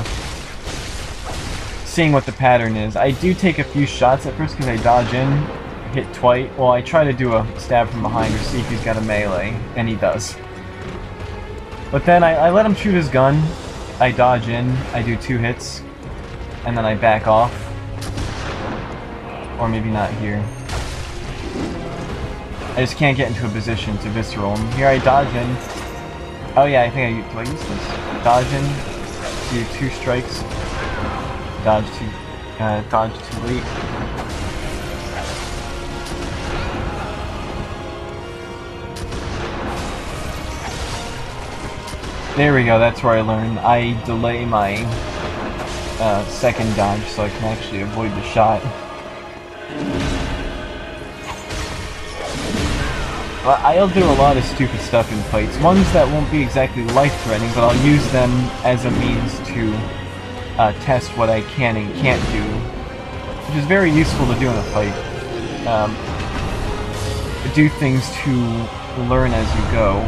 Seeing what the pattern is. I do take a few shots at first because I dodge in, hit twice. Well, I try to do a stab from behind or see if he's got a melee, and he does. But then I let him shoot his gun, I dodge in, I do 2 hits, and then I back off. Or maybe not here. I just can't get into a position to visceral him. Here I dodge in. Oh yeah, I think do I use this? Dodge in, do 2 strikes, dodge too late. There we go, that's where I learned. I delay my second dodge so I can actually avoid the shot. I'll do a lot of stupid stuff in fights. Ones that won't be exactly life-threatening, but I'll use them as a means to test what I can and can't do, which is very useful to do in a fight. Do things to learn as you go.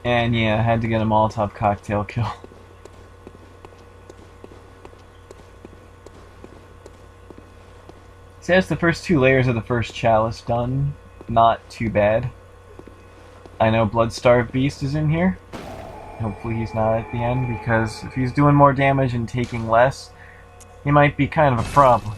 And yeah, I had to get a Molotov cocktail kill. So that's the first 2 layers of the first Chalice done. Not too bad. I know Bloodstarved Beast is in here. Hopefully he's not at the end, because if he's doing more damage and taking less, he might be kind of a problem.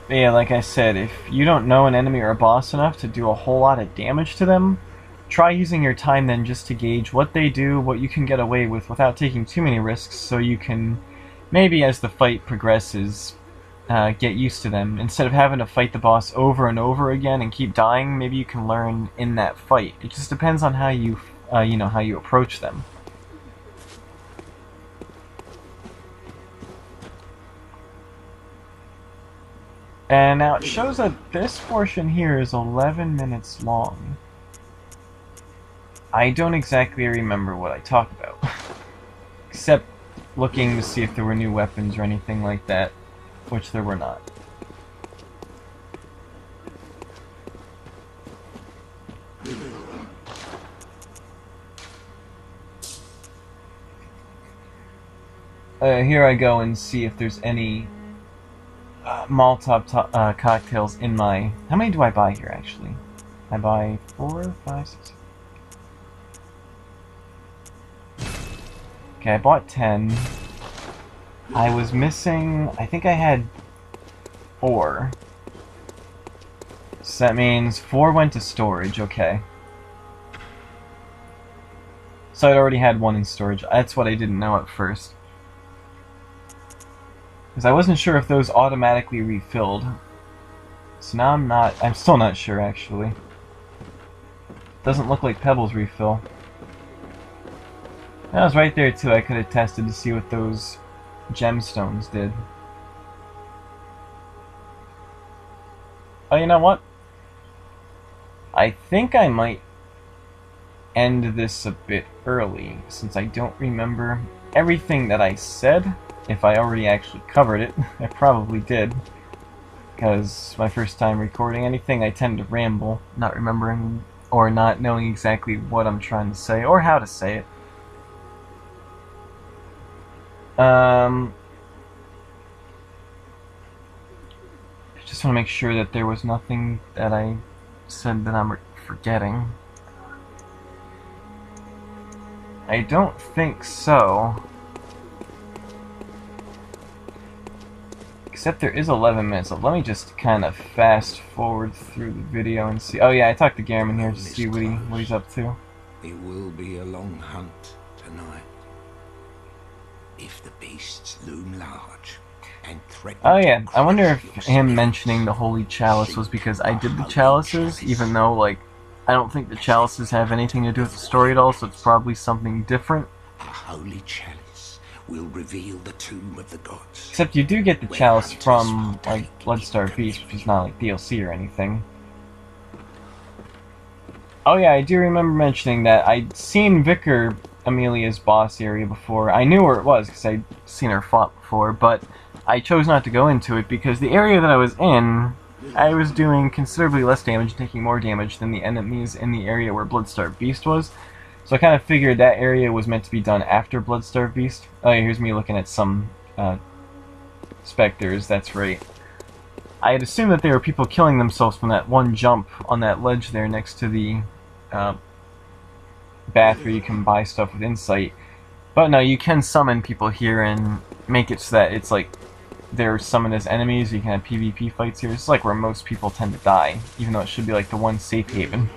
But yeah, like I said, if you don't know an enemy or a boss enough to do a whole lot of damage to them, try using your time then just to gauge what they do, what you can get away with without taking too many risks, so you can, maybe as the fight progresses, get used to them. Instead of having to fight the boss over and over again and keep dying, maybe you can learn in that fight. It just depends on how you, how you approach them. And now it shows that this portion here is 11 minutes long. I don't exactly remember what I talked about. Except looking to see if there were new weapons or anything like that, which there were not. Here I go and see if there's any Molotov cocktails in my... How many do I buy here, actually? I buy 4, 5, 6... Okay, I bought 10. I was missing... I think I had 4. So that means 4 went to storage, okay. So I'd already had 1 in storage. That's what I didn't know at first. Because I wasn't sure if those automatically refilled. So now I'm still not sure, actually. Doesn't look like Pebbles refill. That was right there too. I could have tested to see what those gemstones did. Oh, you know what? I think I might end this a bit early, since I don't remember everything that I said. If I already actually covered it, I probably did. Because my first time recording anything, I tend to ramble, not remembering or not knowing exactly what I'm trying to say or how to say it. I just want to make sure that there was nothing that I said that I'm forgetting. I don't think so. Except there is 11 minutes. So let me just kind of fast forward through the video and see. Oh yeah, I talked to Garamon here to see what he's up to. It will be a long hunt tonight. If the beasts loom large and threaten... Oh yeah, I wonder if him mentioning the Holy Chalice was because I did the chalices, even though, like, I don't think the chalices have anything to do with the story at all, so it's probably something different. A holy chalice will reveal the tomb of the gods. Except you do get the chalice from, like, Bloodstar Beast, which is not, like, DLC or anything. Oh yeah, I do remember mentioning that I'd seen Vicar Amelia's boss area before. I knew where it was because I'd seen her fought before, but I chose not to go into it because the area that I was in, I was doing considerably less damage, taking more damage than the enemies in the area where Bloodstar Beast was. So I kind of figured that area was meant to be done after Bloodstar Beast. Oh yeah, here's me looking at some specters, that's right. I had assumed that there were people killing themselves from that one jump on that ledge there next to the bath where you can buy stuff with insight. But no, you can summon people here and make it so that it's like they're summoned as enemies. You can have PvP fights here. It's like where most people tend to die, even though it should be like the one safe haven.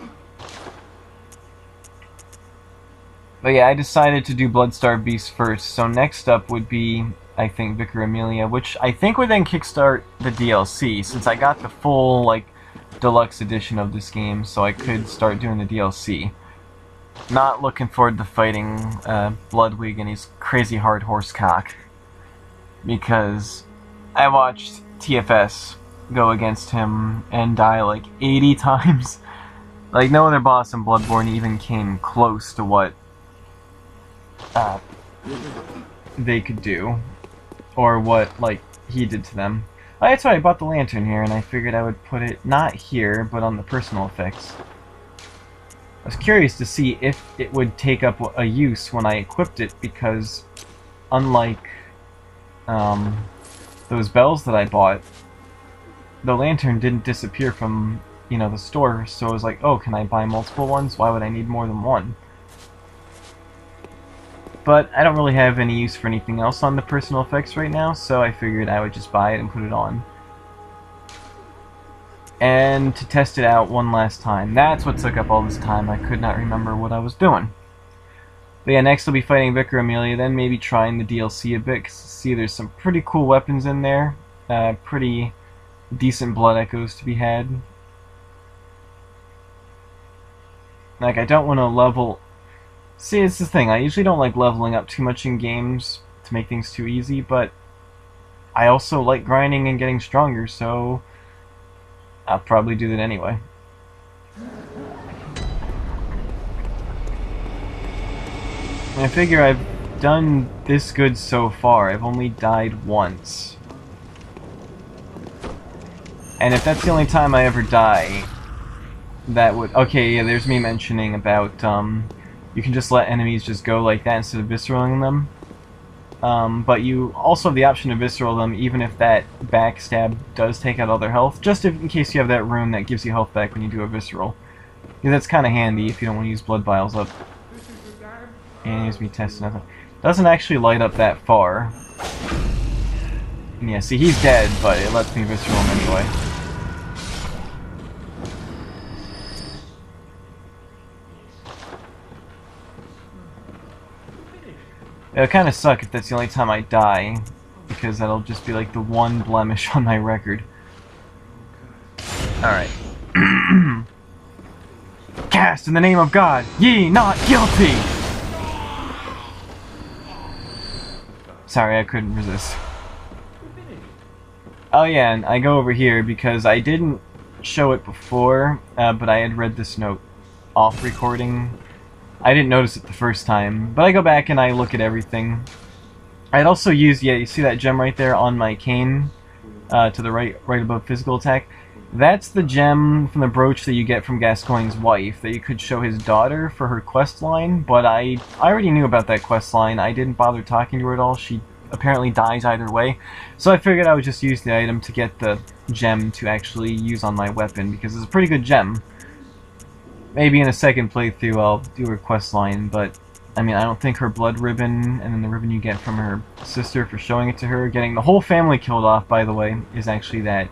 But yeah, I decided to do Bloodstar Beast first, so next up would be, I think, Vicar Amelia, which I think would then kickstart the DLC, since I got the full, like, deluxe edition of this game, so I could start doing the DLC. Not looking forward to fighting Bloodwig and his crazy hard horse cock, because I watched TFS go against him and die like 80 times. Like, no other boss in Bloodborne even came close to what they could do, or what, like, he did to them. Oh, that's why I bought the lantern here, and I figured I would put it not here, but on the personal effects. I was curious to see if it would take up a use when I equipped it, because unlike those bells that I bought, the lantern didn't disappear from, you know, the store, so I was like, oh, can I buy multiple ones? Why would I need more than one? But I don't really have any use for anything else on the personal effects right now, so I figured I would just buy it and put it on. And to test it out one last time. That's what took up all this time. I could not remember what I was doing. But yeah, next I'll be fighting Vicar Amelia, then maybe trying the DLC a bit, because see, there's some pretty cool weapons in there. Pretty decent blood echoes to be had. Like, I don't want to level... See, it's the thing, I usually don't like leveling up too much in games to make things too easy, but I also like grinding and getting stronger, so I'll probably do that anyway. I figure I've done this good so far. I've only died once. And if that's the only time I ever die, that would... Okay, yeah, there's me mentioning about, you can just let enemies just go like that instead of visceraling them. but you also have the option to visceral them, even if that backstab does take out all their health, just in case you have that rune that gives you health back when you do a visceral. Yeah, that's kind of handy if you don't want to use blood vials up. And here's me testing nothing. Doesn't actually light up that far. And yeah, see, he's dead, but it lets me visceral him anyway. It'll kind of suck if that's the only time I die, because that'll just be like the one blemish on my record. Alright. Cast in the name of God, ye not guilty! Sorry, I couldn't resist. Oh yeah, and I go over here because I didn't show it before, but I had read this note off recording. I didn't notice it the first time, but I go back and I look at everything. I'd also use, yeah, you see that gem right there on my cane, to the right above physical attack? That's the gem from the brooch that you get from Gascoigne's wife, that you could show his daughter for her quest line, but I already knew about that quest line. I didn't bother talking to her at all. She apparently dies either way, so I figured I would just use the item to get the gem to actually use on my weapon, because it's a pretty good gem. Maybe in a second playthrough I'll do her quest line, but I mean, I don't think her blood ribbon, and then the ribbon you get from her sister for showing it to her, getting the whole family killed off, by the way, is actually that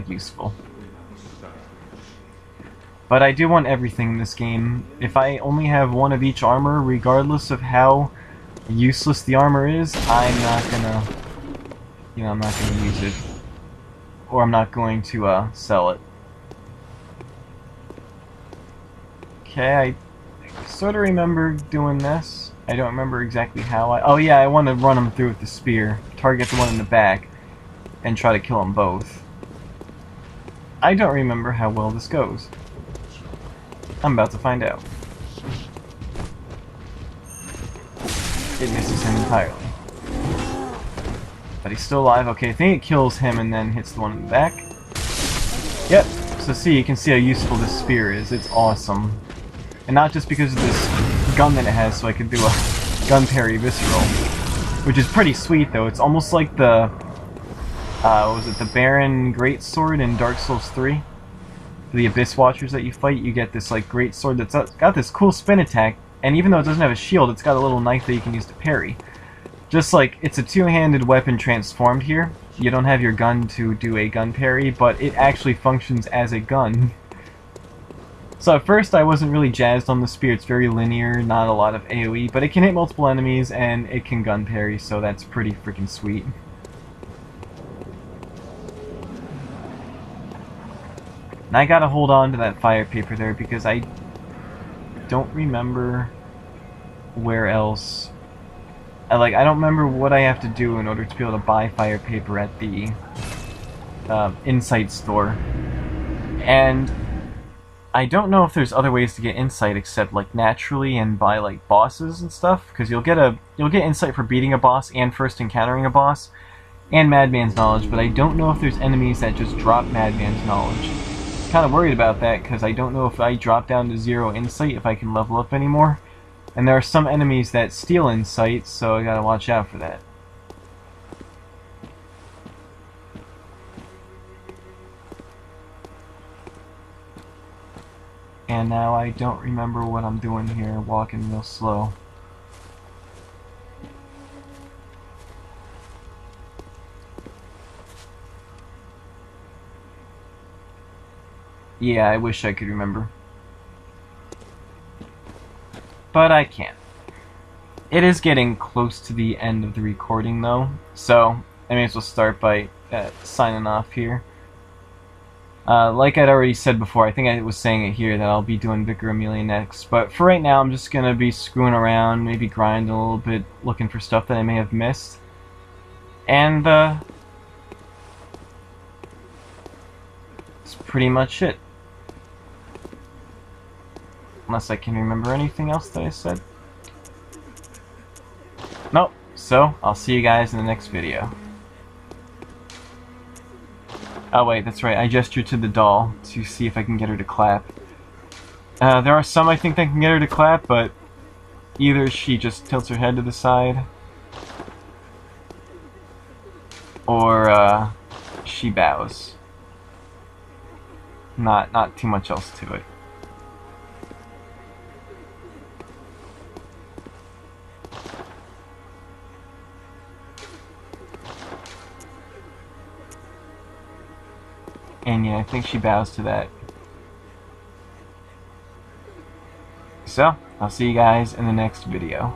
useful. But I do want everything in this game. If I only have one of each armor, regardless of how useless the armor is, I'm not gonna, I'm not gonna use it. Or I'm not going to sell it. Okay, I sort of remember doing this. I don't remember exactly how oh yeah, I want to run them through with the spear. Target the one in the back, and try to kill them both. I don't remember how well this goes. I'm about to find out. It misses him entirely. But he's still alive. Okay, I think it kills him and then hits the one in the back. Yep, so see, you can see how useful this spear is. It's awesome. And not just because of this gun that it has, so I could do a gun parry visceral. Which is pretty sweet, though. It's almost like the, what was it, the Baron Greatsword in Dark Souls 3? The Abyss Watchers that you fight, you get this, like, greatsword that's got this cool spin attack, and even though it doesn't have a shield, it's got a little knife that you can use to parry. Just like, it's a two-handed weapon transformed here. You don't have your gun to do a gun parry, but it actually functions as a gun. So at first I wasn't really jazzed on the spear. It's very linear, not a lot of AoE, but it can hit multiple enemies and it can gun parry, so that's pretty freaking sweet. And I gotta hold on to that fire paper there because I don't remember where else. I don't remember what I have to do in order to be able to buy fire paper at the Insight store. And I don't know if there's other ways to get insight except like naturally and by like bosses and stuff, because you'll get insight for beating a boss and first encountering a boss, and Madman's Knowledge, but I don't know if there's enemies that just drop Madman's Knowledge. Kind of worried about that because I don't know if I drop down to 0 insight if I can level up anymore, and there are some enemies that steal insight, so I gotta watch out for that. And now I don't remember what I'm doing here, walking real slow. Yeah, I wish I could remember. But I can't. It is getting close to the end of the recording though, so I may as well start by signing off here. Like I'd already said before, I think I was saying it here that I'll be doing Vicar Amelia next, but for right now I'm just going to be screwing around, maybe grinding a little bit, looking for stuff that I may have missed. And that's pretty much it. Unless I can remember anything else that I said. Nope, so I'll see you guys in the next video. Oh wait, that's right, I gestured to the doll to see if I can get her to clap. There are some I think that can get her to clap, but either she just tilts her head to the side, or she bows. Not too much else to it. And yeah, I think she bows to that. So, I'll see you guys in the next video.